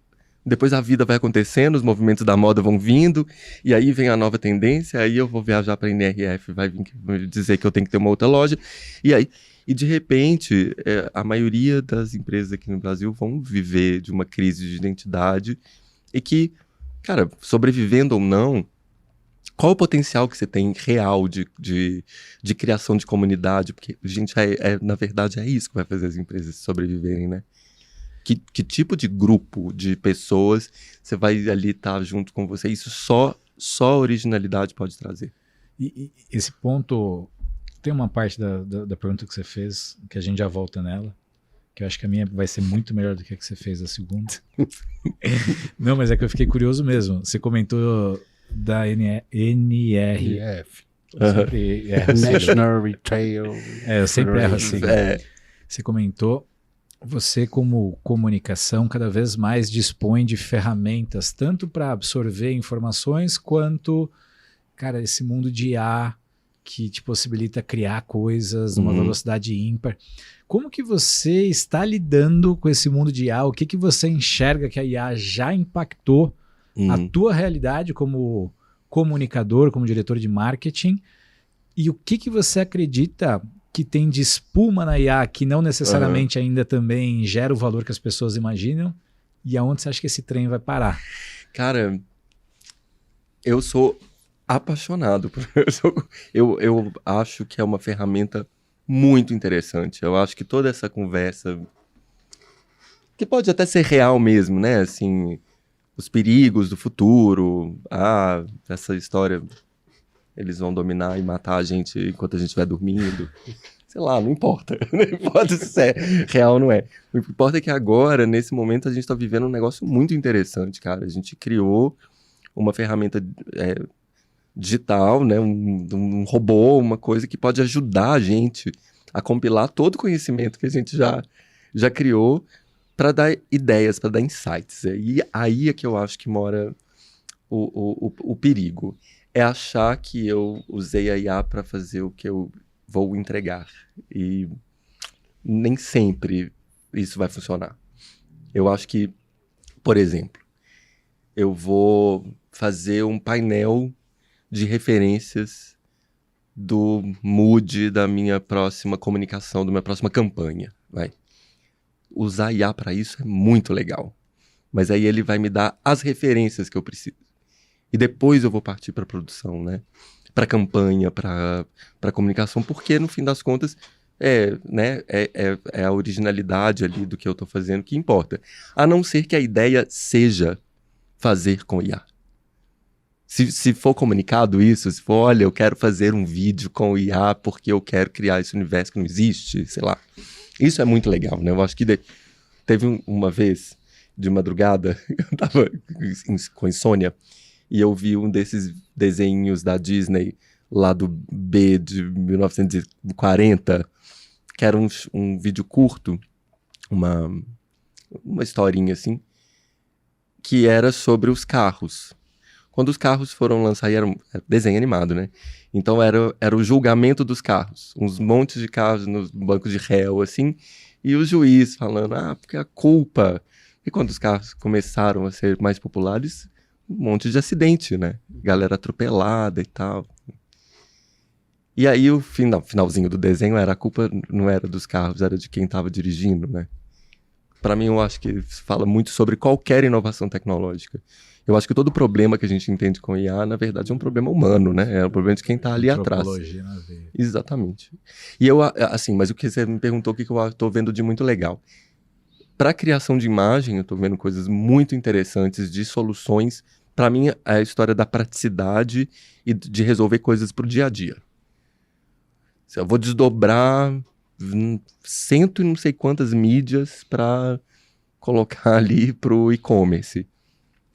a vida vai acontecendo, os movimentos da moda vão vindo, e aí vem a nova tendência, aí eu vou viajar para a NRF, vai dizer que eu tenho que ter uma outra loja, e de repente, a maioria das empresas aqui no Brasil vão viver de uma crise de identidade, e que, cara, sobrevivendo ou não, qual o potencial que você tem real de criação de comunidade? Porque, gente, na verdade é isso que vai fazer as empresas sobreviverem, né? Que tipo de grupo de pessoas você vai ali estar junto com você? Isso só a originalidade pode trazer. E esse ponto, tem uma parte da pergunta que você fez, que a gente já volta nela, que eu acho que a minha vai ser muito melhor do que a que você fez a segunda. Não, mas é que eu fiquei curioso mesmo. Você comentou da NRF. National Retail. Eu sempre erro assim. Você comentou, você como comunicação cada vez mais dispõe de ferramentas, tanto para absorver informações, quanto, cara, esse mundo de IA que te possibilita criar coisas numa velocidade ímpar. Como que você está lidando com esse mundo de IA? O que você enxerga que a IA já impactou a tua realidade como comunicador, como diretor de marketing? E o que você acredita que tem de espuma na IA que não necessariamente ainda também gera o valor que as pessoas imaginam? E aonde você acha que esse trem vai parar? Cara, eu sou apaixonado por isso. Eu acho que é uma ferramenta muito interessante. Eu acho que toda essa conversa, que pode até ser real mesmo, né? Assim, os perigos do futuro, essa história, eles vão dominar e matar a gente enquanto a gente estiver dormindo. Sei lá, não importa. Não importa se é real ou não é. O que importa é que agora, nesse momento, a gente está vivendo um negócio muito interessante, cara. A gente criou uma ferramenta digital, né? Um robô, uma coisa que pode ajudar a gente a compilar todo o conhecimento que a gente já criou para dar ideias, para dar insights. E aí é que eu acho que mora o perigo. É achar que eu usei a IA para fazer o que eu vou entregar. E nem sempre isso vai funcionar. Eu acho que, por exemplo, eu vou fazer um painel de referências do mood da minha próxima comunicação, da minha próxima campanha. Usar IA para isso é muito legal. Mas aí ele vai me dar as referências que eu preciso. E depois eu vou partir para a produção, né? Para campanha, para comunicação, porque no fim das contas é a originalidade ali do que eu estou fazendo que importa. A não ser que a ideia seja fazer com IA. Se for comunicado isso, se for, olha, eu quero fazer um vídeo com IA porque eu quero criar esse universo que não existe, sei lá. Isso é muito legal, né? Eu acho que teve uma vez, de madrugada, eu tava com insônia, e eu vi um desses desenhos da Disney, lá do B de 1940, que era um vídeo curto, uma historinha assim, que era sobre os carros. Quando os carros foram lançados, era desenho animado, né? Então era o julgamento dos carros. Uns montes de carros nos bancos de réu, assim, e o juiz falando, porque a culpa... E quando os carros começaram a ser mais populares, um monte de acidente, né? Galera atropelada e tal. E aí o finalzinho do desenho a culpa não era dos carros, era de quem estava dirigindo, né? Para mim, eu acho que fala muito sobre qualquer inovação tecnológica. Eu acho que todo problema que a gente entende com IA, na verdade, é um problema humano, né? É um problema de quem está ali atrás. Na veia. Exatamente. E eu, assim, mas o que você me perguntou, o que eu estou vendo de muito legal? Para a criação de imagem, eu estou vendo coisas muito interessantes de soluções. Para mim, é a história da praticidade e de resolver coisas para o dia a dia. Eu vou desdobrar cento e não sei quantas mídias para colocar ali para o e-commerce.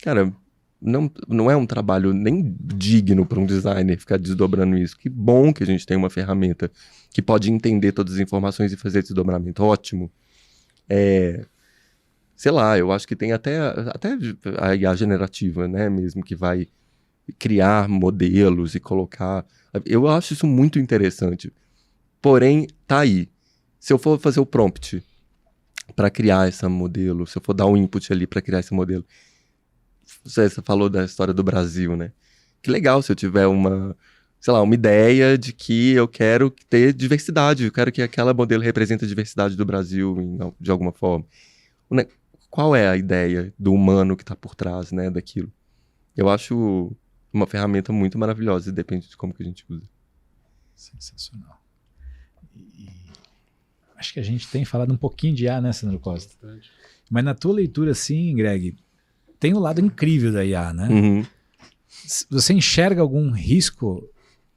Cara, não é um trabalho nem digno para um designer ficar desdobrando isso. Que bom que a gente tem uma ferramenta que pode entender todas as informações e fazer desdobramento. Ótimo. Sei lá, eu acho que tem até a IA generativa, né, mesmo, que vai criar modelos e colocar... Eu acho isso muito interessante. Porém, tá aí. Se eu for fazer o prompt para criar esse modelo, se eu for dar um input ali para criar esse modelo... Você falou da história do Brasil, né? Que legal se eu tiver uma ideia de que eu quero ter diversidade, eu quero que aquela modelo represente a diversidade do Brasil de alguma forma. Qual é a ideia do humano que está por trás, né, daquilo? Eu acho uma ferramenta muito maravilhosa e depende de como que a gente usa. Sensacional. Acho que a gente tem falado um pouquinho de IA, né, Sandro Costa? Mas na tua leitura, assim, Greg, tem o lado incrível da IA, né? Uhum. Você enxerga algum risco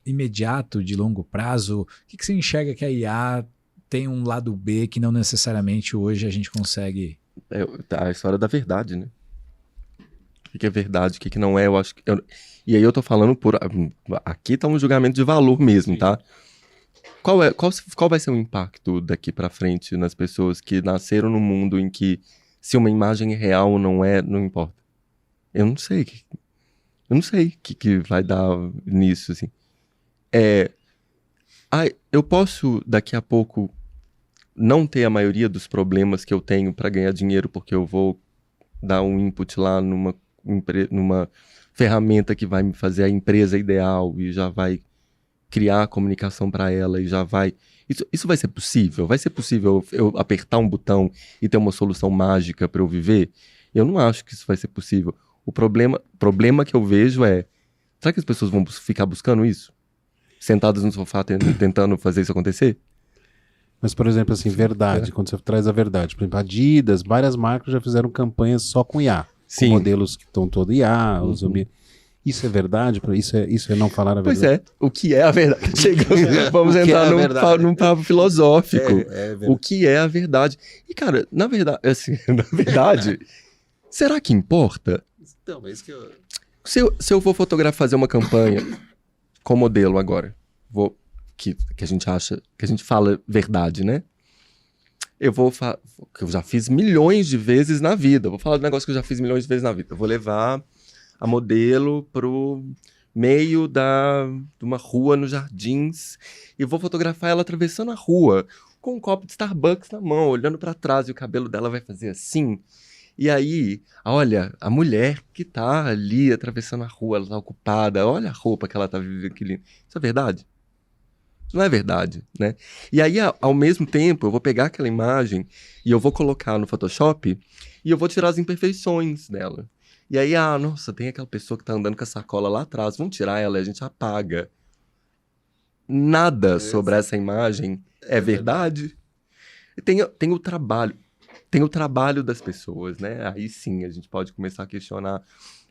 imediato, de longo prazo? O que você enxerga que a IA tem um lado B que não necessariamente hoje a gente consegue... A história da verdade, né? O que é verdade, o que não é, eu acho que... E aí eu tô falando aqui tá um julgamento de valor mesmo, tá? Qual vai ser o impacto daqui pra frente nas pessoas que nasceram num mundo em que se uma imagem é real ou não é, não importa? Eu não sei. Eu não sei o que vai dar nisso, assim. Eu posso, daqui a pouco, não ter a maioria dos problemas que eu tenho para ganhar dinheiro, porque eu vou dar um input lá numa ferramenta que vai me fazer a empresa ideal e já vai criar a comunicação para ela e já vai... Isso vai ser possível? Vai ser possível eu apertar um botão e ter uma solução mágica para eu viver? Eu não acho que isso vai ser possível. O problema que eu vejo é... Será que as pessoas vão ficar buscando isso? Sentadas no sofá tentando fazer isso acontecer? Mas, por exemplo, assim, verdade, quando você traz a verdade. Por exemplo, Adidas, várias marcas já fizeram campanhas só com IA. Sim. Com modelos que estão todo IA, Isso é verdade? Isso é não falar a verdade? Pois é. O que é a verdade? Vamos entrar num papo filosófico. O que é a verdade? E, cara, na verdade, assim, será que importa? Então, é isso que eu... Se eu for fazer uma campanha com modelo agora, que a gente acha, que a gente fala verdade, né? Que eu já fiz milhões de vezes na vida. Vou falar do negócio que eu já fiz milhões de vezes na vida. Eu vou levar a modelo pro meio de uma rua nos Jardins e vou fotografar ela atravessando a rua com um copo de Starbucks na mão, olhando para trás, e o cabelo dela vai fazer assim. E aí, olha, a mulher que tá ali atravessando a rua, ela tá ocupada, olha a roupa que ela tá vivendo, que linda. Isso é verdade? Isso não é verdade, né? E aí, ao mesmo tempo, eu vou pegar aquela imagem e eu vou colocar no Photoshop e eu vou tirar as imperfeições dela. E aí, nossa, tem aquela pessoa que tá andando com a sacola lá atrás, vamos tirar ela e a gente apaga. Nada sobre essa imagem é verdade. Tem o trabalho. Tem o trabalho das pessoas, né? Aí sim, a gente pode começar a questionar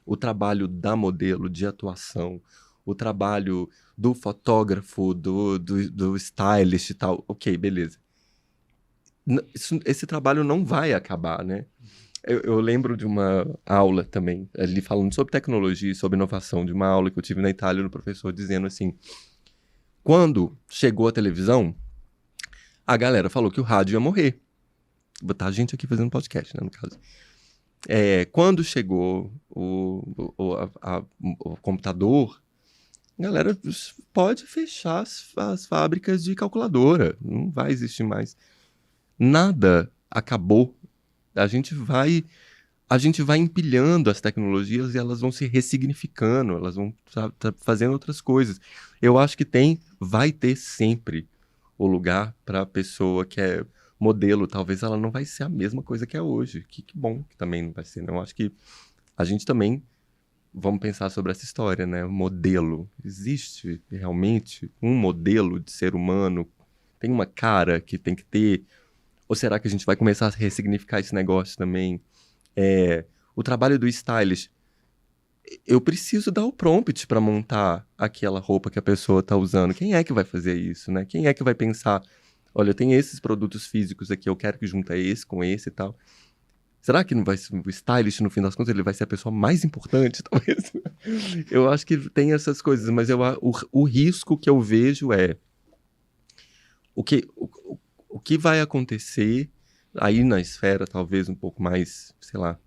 o trabalho da modelo, de atuação, o trabalho do fotógrafo, do stylist e tal. Ok, beleza. Esse trabalho não vai acabar, né? Eu lembro de uma aula também, ali falando sobre tecnologia e sobre inovação, de uma aula que eu tive na Itália, no professor dizendo assim, quando chegou a televisão, a galera falou que o rádio ia morrer. Botar a gente aqui fazendo podcast, né, no caso. Quando chegou o computador, a galera pode fechar as fábricas de calculadora. Não vai existir mais. Nada acabou. A gente vai empilhando as tecnologias e elas vão se ressignificando, elas vão fazendo outras coisas. Eu acho que vai ter sempre o lugar para a pessoa que é modelo. Talvez ela não vai ser a mesma coisa que é hoje. Que bom que também não vai ser. Eu acho que a gente também vamos pensar sobre essa história, né? O modelo. Existe realmente um modelo de ser humano? Tem uma cara que tem que ter? Ou será que a gente vai começar a ressignificar esse negócio também? O trabalho do stylist. Eu preciso dar o prompt para montar aquela roupa que a pessoa está usando. Quem é que vai fazer isso, né? Quem é que vai pensar, olha, eu tenho esses produtos físicos aqui, eu quero que junta esse com esse e tal. Será que não vai ser o stylist, no fim das contas, ele vai ser a pessoa mais importante, talvez? Eu acho que tem essas coisas, mas o risco que eu vejo é o que vai acontecer aí na esfera, talvez, um pouco mais, sei lá,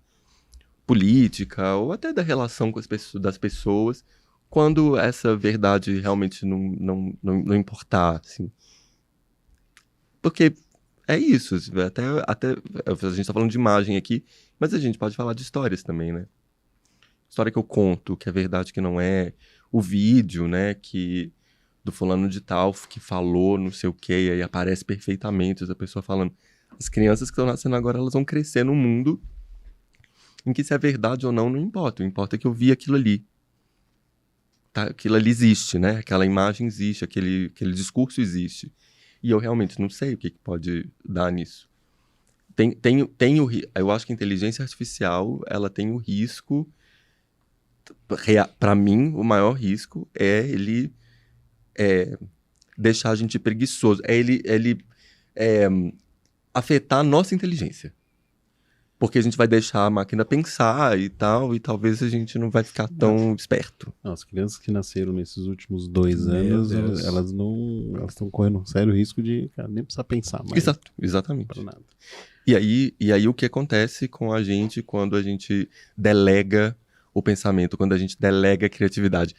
política, ou até da relação com das pessoas, quando essa verdade realmente não importar, assim. Porque é isso, até a gente tá falando de imagem aqui, mas a gente pode falar de histórias também, né? História que eu conto, que é verdade, que não é. O vídeo, né, do fulano de tal, que falou não sei o quê, e aí aparece perfeitamente essa pessoa falando. As crianças que estão nascendo agora, elas vão crescer num mundo em que se é verdade ou não importa. O importa é que eu vi aquilo ali. Tá? Aquilo ali existe, né? Aquela imagem existe, aquele discurso existe. E eu realmente não sei o que pode dar nisso. Eu acho que a inteligência artificial, ela tem o risco, para mim, o maior risco é ele deixar a gente preguiçoso, é ele afetar a nossa inteligência. Porque a gente vai deixar a máquina pensar e tal, e talvez a gente não vai ficar tão esperto. Não, as crianças que nasceram nesses últimos 2 anos, elas estão correndo um sério risco de nem precisar pensar mais. Exato, exatamente. Para nada. E aí o que acontece com a gente quando a gente delega o pensamento, quando a gente delega a criatividade.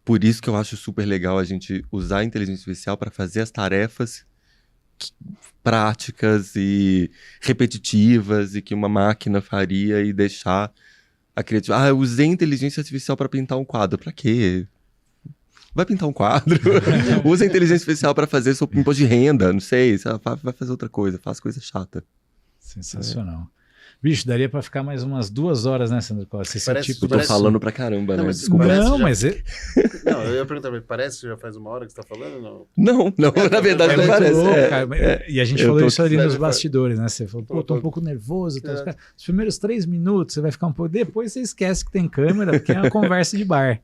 Por isso que eu acho super legal a gente usar a inteligência artificial para fazer as tarefas práticas e repetitivas e que uma máquina faria e deixar a criatividade. Eu usei inteligência artificial para pintar um quadro. Para quê? Vai pintar um quadro. Usa a inteligência artificial para fazer seu imposto de renda, não sei. Vai fazer outra coisa, faz coisa chata. Sensacional. Bicho, daria pra ficar mais umas 2 horas, né, Sandro Costa? Eu tô falando pra caramba, né? Desculpa. Não, mas... Não, eu ia perguntar, mas parece que já faz 1 hora que você tá falando? Não, na verdade não parece. Louco, e a gente falou isso ali nos bastidores, né? Você falou, tô um pouco nervoso. Os primeiros 3 minutos você vai ficar um pouco... Depois você esquece que tem câmera, porque é uma conversa de bar.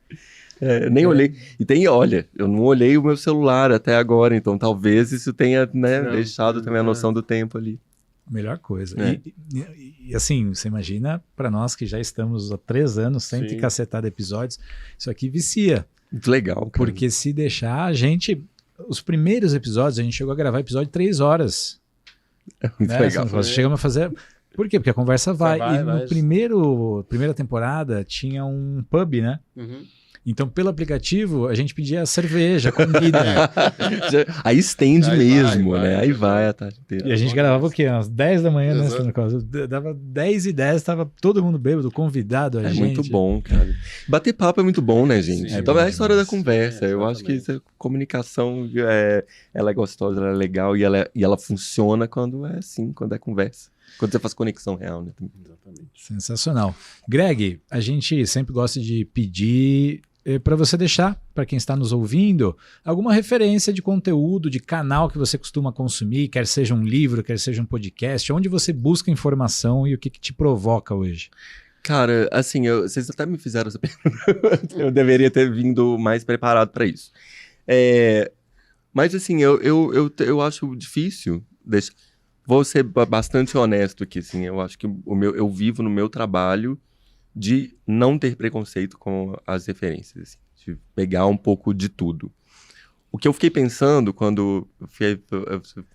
Nem olhei. E olha, eu não olhei o meu celular até agora, então talvez isso tenha, né, deixado também a noção do tempo ali. Melhor coisa. E assim, você imagina, para nós que já estamos há 3 anos, 100 e cacetada episódios, isso aqui vicia. Muito legal, cara. Porque se deixar, a gente... Os primeiros episódios, a gente chegou a gravar episódio de 3 horas. É muito legal. Nós chegamos a fazer... Por quê? Porque a conversa vai. E no primeira temporada tinha um pub, né? Uhum. Então, pelo aplicativo, a gente pedia cerveja, comida. Aí estende mesmo, né? Aí vai a tarde inteira. E a gente gravava o quê? Às 10 da manhã, né? Dava 10h10, tava todo mundo bêbado, convidado, a gente. É muito bom, cara. Bater papo é muito bom, né, gente? Então é a história da conversa. Eu acho que comunicação, ela é gostosa, ela é legal e ela funciona quando é assim, quando é conversa. Quando você faz conexão real, né? Exatamente. Sensacional. Greg, a gente sempre gosta de pedir para você deixar, para quem está nos ouvindo, alguma referência de conteúdo, de canal que você costuma consumir, quer seja um livro, quer seja um podcast, onde você busca informação e o que te provoca hoje. Cara, assim, vocês até me fizeram essa pergunta. Eu deveria ter vindo mais preparado para isso. Mas, assim, eu acho difícil deixar. Vou ser bastante honesto aqui, assim. Eu acho que eu vivo no meu trabalho de não ter preconceito com as referências, assim, de pegar um pouco de tudo. O que eu fiquei pensando quando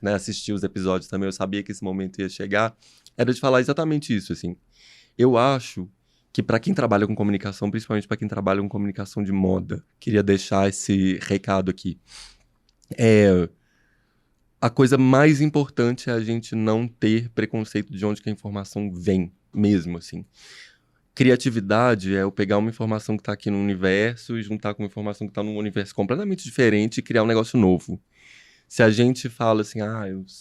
eu assisti os episódios também, eu sabia que esse momento ia chegar, era de falar exatamente isso, assim. Eu acho que para quem trabalha com comunicação, principalmente para quem trabalha com comunicação de moda, queria deixar esse recado aqui. A coisa mais importante é a gente não ter preconceito de onde que a informação vem, mesmo, assim. Criatividade é eu pegar uma informação que está aqui no universo e juntar com uma informação que está num universo completamente diferente e criar um negócio novo. Se a gente fala assim,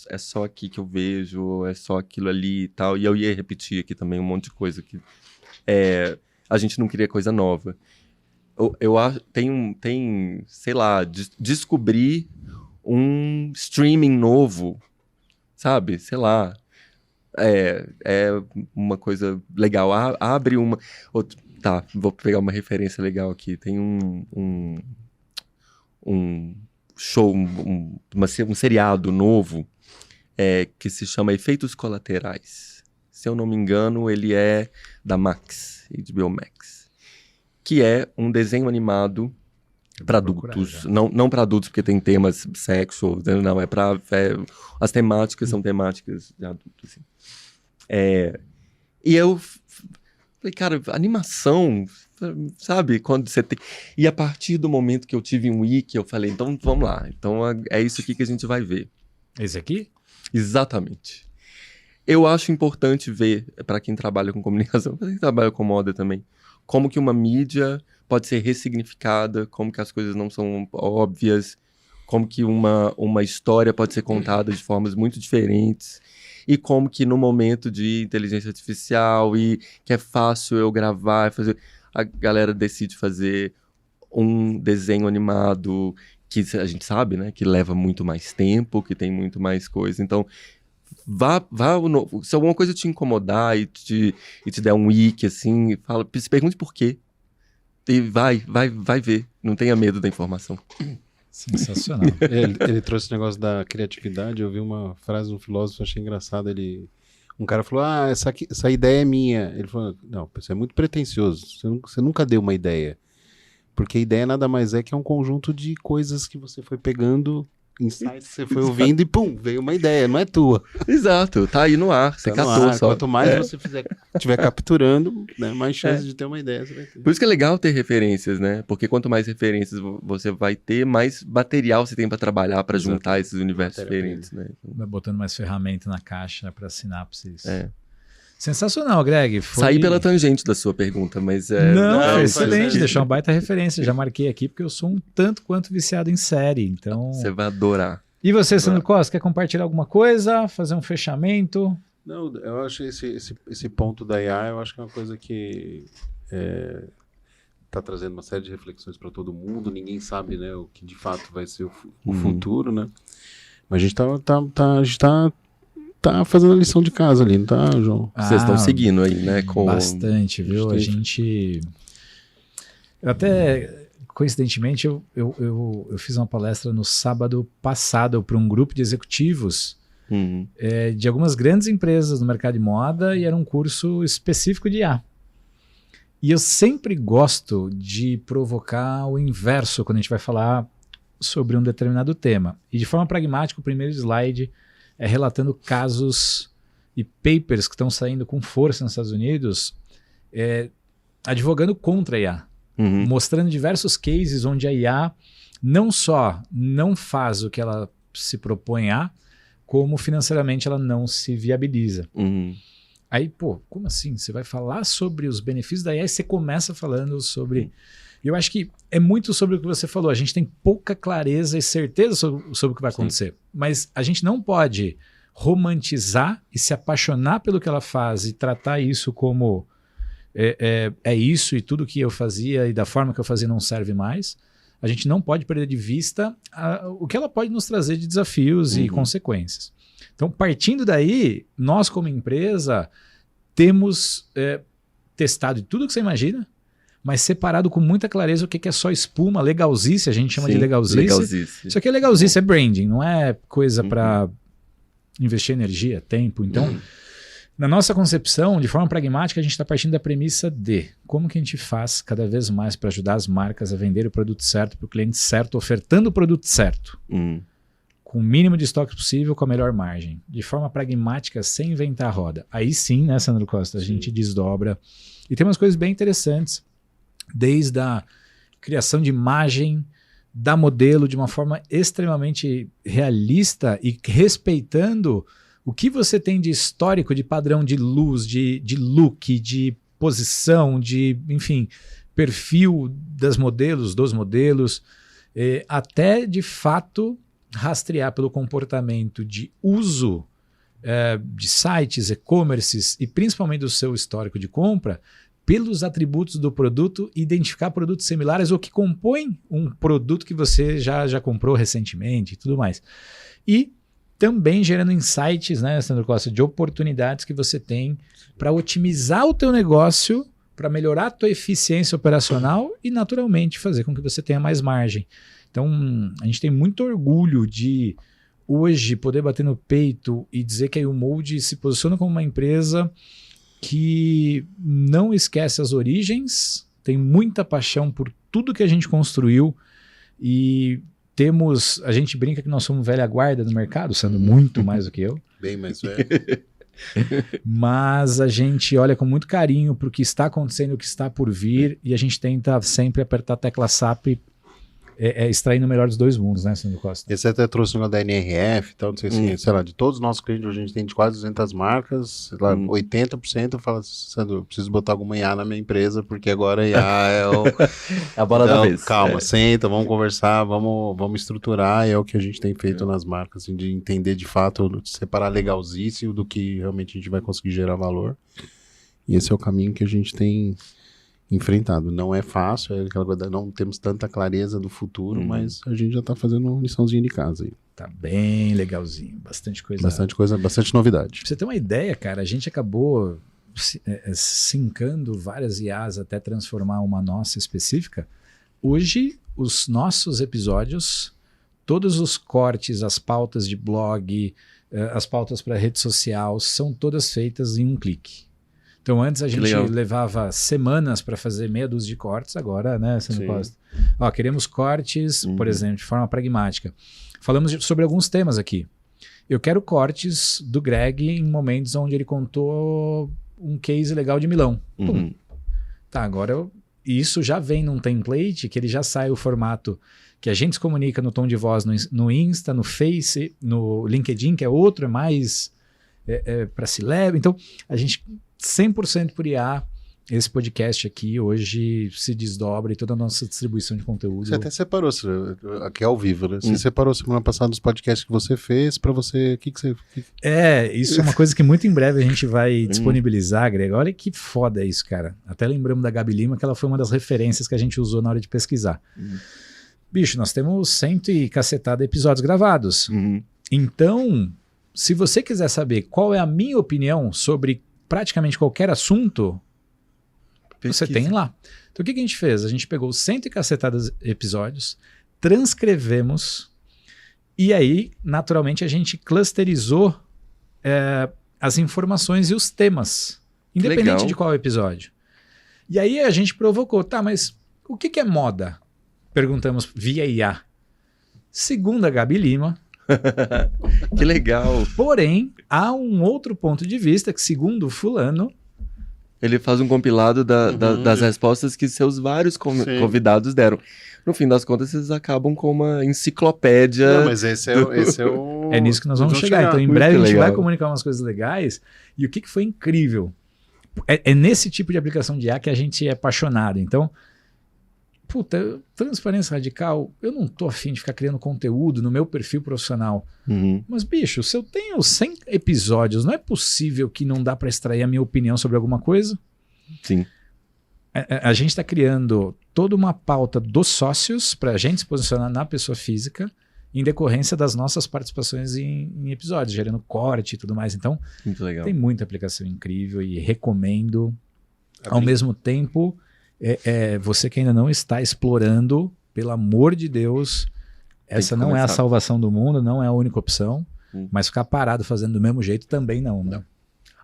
é só aqui que eu vejo, ou é só aquilo ali e tal, e eu ia repetir aqui também um monte de coisa que a gente não cria coisa nova. Eu acho, tem, sei lá, descobrir um streaming novo, sabe? Sei lá. É uma coisa legal. Abre uma... Tá, vou pegar uma referência legal aqui. Tem um show, um seriado novo que se chama Efeitos Colaterais. se eu não me engano, ele é da Max, HBO Max, que é um desenho animado para adultos, não para adultos porque tem temas sexual, não, as temáticas são temáticas de adultos, assim. E eu falei, cara, animação, sabe, quando você tem... E a partir do momento que eu tive um wiki, eu falei, então vamos lá, então é isso aqui que a gente vai ver. Esse aqui? Exatamente. Eu acho importante ver, para quem trabalha com comunicação, para quem trabalha com moda também, como que uma mídia pode ser ressignificada, como que as coisas não são óbvias, como que uma história pode ser contada de formas muito diferentes, e como que no momento de inteligência artificial, e que é fácil eu gravar, fazer, a galera decide fazer um desenho animado que a gente sabe, né, que leva muito mais tempo, que tem muito mais coisa. Então, se alguma coisa te incomodar e te der um wiki, assim, se pergunte por quê. E vai ver. Não tenha medo da informação. Sensacional. Ele trouxe o negócio da criatividade. Eu vi uma frase de um filósofo, achei engraçado. Um cara falou, essa ideia é minha. Ele falou, não, isso é muito pretensioso. Você nunca deu uma ideia. Porque a ideia nada mais é que é um conjunto de coisas que você foi pegando, insights que você foi ouvindo e pum, veio uma ideia, não é tua. Exato, tá aí no ar, você catou só. Quanto mais você estiver capturando, né, mais chance de ter uma ideia você vai ter. Por isso que é legal ter referências, né? Porque quanto mais referências você vai ter, mais material você tem para trabalhar, para juntar esses universos diferentes, né? Vai botando mais ferramenta na caixa para sinapses. Sensacional, Greg. Saí pela tangente da sua pergunta, mas... Não, excelente, deixou uma baita referência. Já marquei aqui porque eu sou um tanto quanto viciado em série, então... Você vai adorar. E você, Sandro Costa, quer compartilhar alguma coisa? Fazer um fechamento? Não, eu acho esse ponto da IA, eu acho que é uma coisa que está trazendo uma série de reflexões para todo mundo. Ninguém sabe, né, o que de fato vai ser o futuro, né? Mas a gente tá fazendo a lição de casa ali, não tá, João? Vocês estão seguindo aí, né? Bastante, viu? A gente... Eu até, coincidentemente, eu fiz uma palestra no sábado passado para um grupo de executivos de algumas grandes empresas no mercado de moda, e era um curso específico de IA. E eu sempre gosto de provocar o inverso quando a gente vai falar sobre um determinado tema. E de forma pragmática, o primeiro slide é relatando casos e papers que estão saindo com força nos Estados Unidos, advogando contra a IA, mostrando diversos cases onde a IA não só não faz o que ela se propõe a, como financeiramente ela não se viabiliza. Aí, como assim? Você vai falar sobre os benefícios da IA e você começa falando sobre... Eu acho que é muito sobre o que você falou. A gente tem pouca clareza e certeza sobre o que vai acontecer. Mas a gente não pode romantizar e se apaixonar pelo que ela faz e tratar isso como é isso, e tudo que eu fazia e da forma que eu fazia não serve mais. A gente não pode perder de vista o que ela pode nos trazer de desafios e consequências. Então, partindo daí, nós como empresa temos testado tudo que você imagina, mas separado com muita clareza o que é só espuma, legalzice, a gente chama de legalzice. Isso aqui é legalzice, é branding, não é coisa para investir energia, tempo. Então, na nossa concepção, de forma pragmática, a gente está partindo da premissa de como que a gente faz cada vez mais para ajudar as marcas a vender o produto certo para o cliente certo, ofertando o produto certo, com o mínimo de estoque possível, com a melhor margem, de forma pragmática, sem inventar a roda. Aí sim, né, Sandro Costa, a gente desdobra. E tem umas coisas bem interessantes, desde a criação de imagem da modelo de uma forma extremamente realista e respeitando o que você tem de histórico, de padrão de luz, de look, de posição, de, enfim, perfil dos modelos, até de fato rastrear pelo comportamento de uso de sites, e-commerces e principalmente do seu histórico de compra, pelos atributos do produto, identificar produtos similares ou que compõem um produto que você já comprou recentemente e tudo mais. E também gerando insights, né, Sandro Costa, de oportunidades que você tem para otimizar o teu negócio, para melhorar a tua eficiência operacional e, naturalmente, fazer com que você tenha mais margem. Então, a gente tem muito orgulho de hoje poder bater no peito e dizer que a YouMold se posiciona como uma empresa que não esquece as origens, tem muita paixão por tudo que a gente construiu e a gente brinca que nós somos velha guarda no mercado, sendo muito mais do que eu. Bem mais velho. Mas a gente olha com muito carinho para o que está acontecendo, o que está por vir, e a gente tenta sempre apertar a tecla SAP, extraindo o melhor dos dois mundos, né, Sandro Costa? E você até trouxe o da NRF e tal, não sei assim, sei lá, de todos os nossos clientes, hoje a gente tem de quase 200 marcas, sei lá, 80% fala, Sandro, eu preciso botar alguma IA na minha empresa, porque agora IA é o... a bola da vez. Calma, senta, vamos conversar, vamos estruturar, e é o que a gente tem feito nas marcas, assim, de entender de fato, separar legalzíssimo do que realmente a gente vai conseguir gerar valor. E esse é o caminho que a gente tem enfrentado. Não é fácil, não temos tanta clareza do futuro, mas a gente já está fazendo uma liçãozinha de casa aí. Tá bem legalzinho, bastante coisa. Bastante novidade. Pra você ter uma ideia, cara, a gente acabou sincando várias IAs até transformar uma nossa específica. Hoje, os nossos episódios, todos os cortes, as pautas de blog, as pautas para rede social, são todas feitas em um clique. Então antes a gente levava semanas para fazer meia dúzia de cortes, agora, né, Sandro Costa? Ó, queremos cortes, por exemplo, de forma pragmática. Falamos sobre alguns temas aqui. Eu quero cortes do Greg em momentos onde ele contou um case legal de Milão. Tá, agora isso já vem num template que ele já sai o formato que a gente se comunica no tom de voz no Insta, no Face, no LinkedIn, que é outro, é mais para C-Level. Então, a gente 100% por IA, esse podcast aqui hoje se desdobra e toda a nossa distribuição de conteúdo. Você até separou, aqui ao vivo, né? Você separou semana passada os podcasts que você fez para você, isso é uma coisa que muito em breve a gente vai disponibilizar, Greg. Olha que foda isso, cara. Até lembramos da Gabi Lima, que ela foi uma das referências que a gente usou na hora de pesquisar. Bicho, nós temos 100 e cacetada episódios gravados. Então, se você quiser saber qual é a minha opinião sobre praticamente qualquer assunto, você tem lá. Então o que a gente fez? A gente pegou 100 e cacetadas episódios, transcrevemos e aí, naturalmente, a gente clusterizou as informações e os temas, independente de qual episódio. E aí a gente provocou, tá, mas o que é moda? Perguntamos via IA. Segundo a Gabi Lima, que legal. Porém, há um outro ponto de vista que, segundo o fulano, ele faz um compilado das respostas que seus vários convidados deram. No fim das contas, vocês acabam com uma enciclopédia. Não, mas esse é o... É nisso que nós vamos chegar. Então, em breve, a gente vai comunicar umas coisas legais. E o que foi incrível? É nesse tipo de aplicação de IA que a gente é apaixonado. Então, transparência radical, eu não tô afim de ficar criando conteúdo no meu perfil profissional. Mas, bicho, se eu tenho 100 episódios, não é possível que não dá para extrair a minha opinião sobre alguma coisa? Sim. A gente está criando toda uma pauta dos sócios para a gente se posicionar na pessoa física em decorrência das nossas participações em episódios, gerando corte e tudo mais. Então, muito legal. Tem muita aplicação incrível e recomendo. Ao mesmo tempo... você que ainda não está explorando, pelo amor de Deus, essa não é a salvação do mundo, não é a única opção, mas ficar parado fazendo do mesmo jeito também não.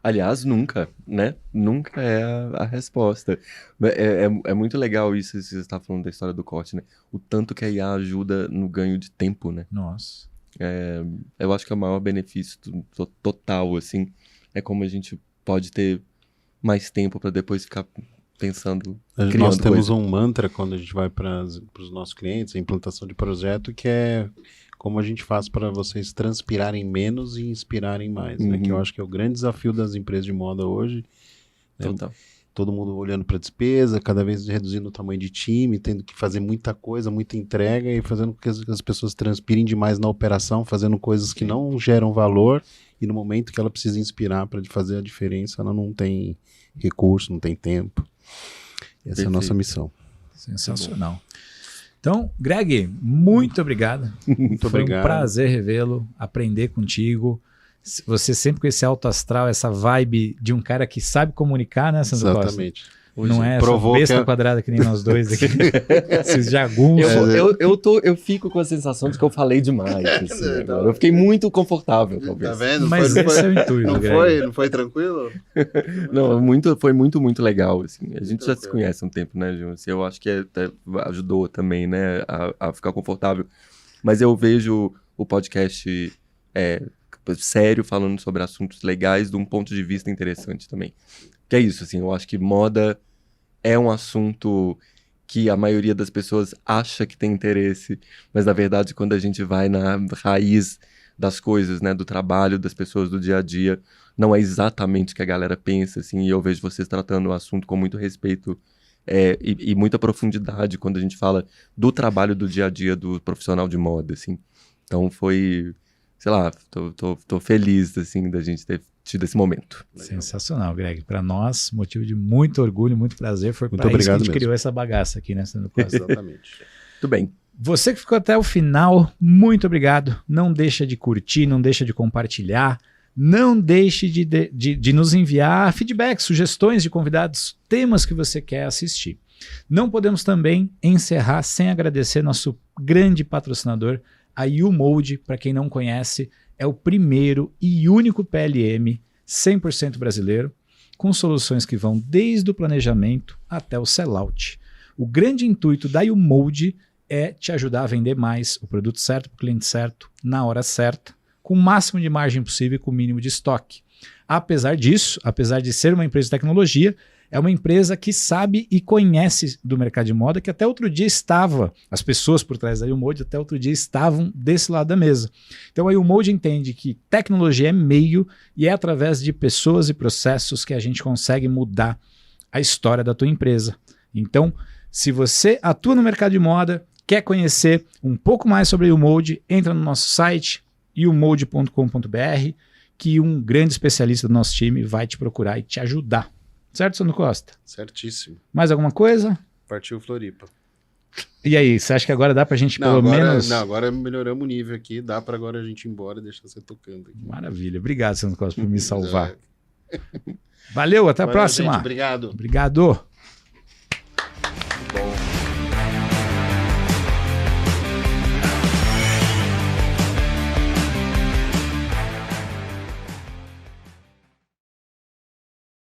Aliás, nunca, né? Nunca é a resposta. É muito legal isso, você está falando da história do corte, né? O tanto que a IA ajuda no ganho de tempo, né? Nossa. Eu acho que é o maior benefício total, assim, é como a gente pode ter mais tempo para depois ficar pensando, nós temos um mantra quando a gente vai para os nossos clientes, a implantação de projeto, que é como a gente faz para vocês transpirarem menos e inspirarem mais, né? Que eu acho que é o grande desafio das empresas de moda hoje. Total. Todo mundo olhando para a despesa, cada vez reduzindo o tamanho de time, tendo que fazer muita coisa, muita entrega e fazendo com que as pessoas transpirem demais na operação, fazendo coisas que não geram valor e no momento que ela precisa inspirar para fazer a diferença, ela não tem recurso, não tem tempo. Essa é a nossa missão. Sensacional. Então, Greg, muito obrigado. Muito obrigado. Foi um prazer revê-lo, aprender contigo. Você sempre com esse alto astral, essa vibe de um cara que sabe comunicar, né, Sandro Costa? Exatamente. Não é essa besta quadrada que nem nós dois aqui. Esses jagunços. Eu fico com a sensação de que eu falei demais. Assim, eu fiquei muito confortável, talvez. Tá vendo? Mas esse é o intuito, não foi tranquilo? Não, foi muito legal. Assim. A gente já se conhece há um tempo, né, Gil? Assim, eu acho que ajudou também, né, a ficar confortável. Mas eu vejo o podcast sério, falando sobre assuntos legais de um ponto de vista interessante também. Que é isso, assim, eu acho que moda é um assunto que a maioria das pessoas acha que tem interesse, mas na verdade quando a gente vai na raiz das coisas, né, do trabalho das pessoas do dia a dia, não é exatamente o que a galera pensa, assim, e eu vejo vocês tratando o assunto com muito respeito e muita profundidade quando a gente fala do trabalho do dia a dia do profissional de moda, assim. Então foi, sei lá, tô feliz, assim, da gente ter tido esse momento. Sensacional, Greg. Para nós, motivo de muito orgulho, muito prazer. Foi para isso que a gente criou essa bagaça aqui, né, Sandro Costa? Exatamente. Tudo bem. Você que ficou até o final, muito obrigado. Não deixa de curtir, não deixa de compartilhar. Não deixe de nos enviar feedback, sugestões de convidados, temas que você quer assistir. Não podemos também encerrar sem agradecer nosso grande patrocinador, a YouMold. Para quem não conhece, é o primeiro e único PLM 100% brasileiro, com soluções que vão desde o planejamento até o sellout. O grande intuito da YouMold é te ajudar a vender mais, o produto certo para o cliente certo, na hora certa, com o máximo de margem possível e com o mínimo de estoque. Apesar disso, apesar de ser uma empresa de tecnologia, é uma empresa que sabe e conhece do mercado de moda, que até outro dia as pessoas por trás da YouMold até outro dia estavam desse lado da mesa. Então a YouMold entende que tecnologia é meio e é através de pessoas e processos que a gente consegue mudar a história da tua empresa. Então, se você atua no mercado de moda, quer conhecer um pouco mais sobre a YouMold, entra no nosso site, youmold.com.br, que um grande especialista do nosso time vai te procurar e te ajudar. Certo, Sandro Costa? Certíssimo. Mais alguma coisa? Partiu Floripa. E aí, você acha que agora dá pra gente menos... Não, agora melhoramos o nível aqui, dá pra agora a gente ir embora e deixar você tocando aqui. Maravilha. Obrigado, Sandro Costa, por me salvar. Valeu, até a próxima. Gente, obrigado. Obrigado.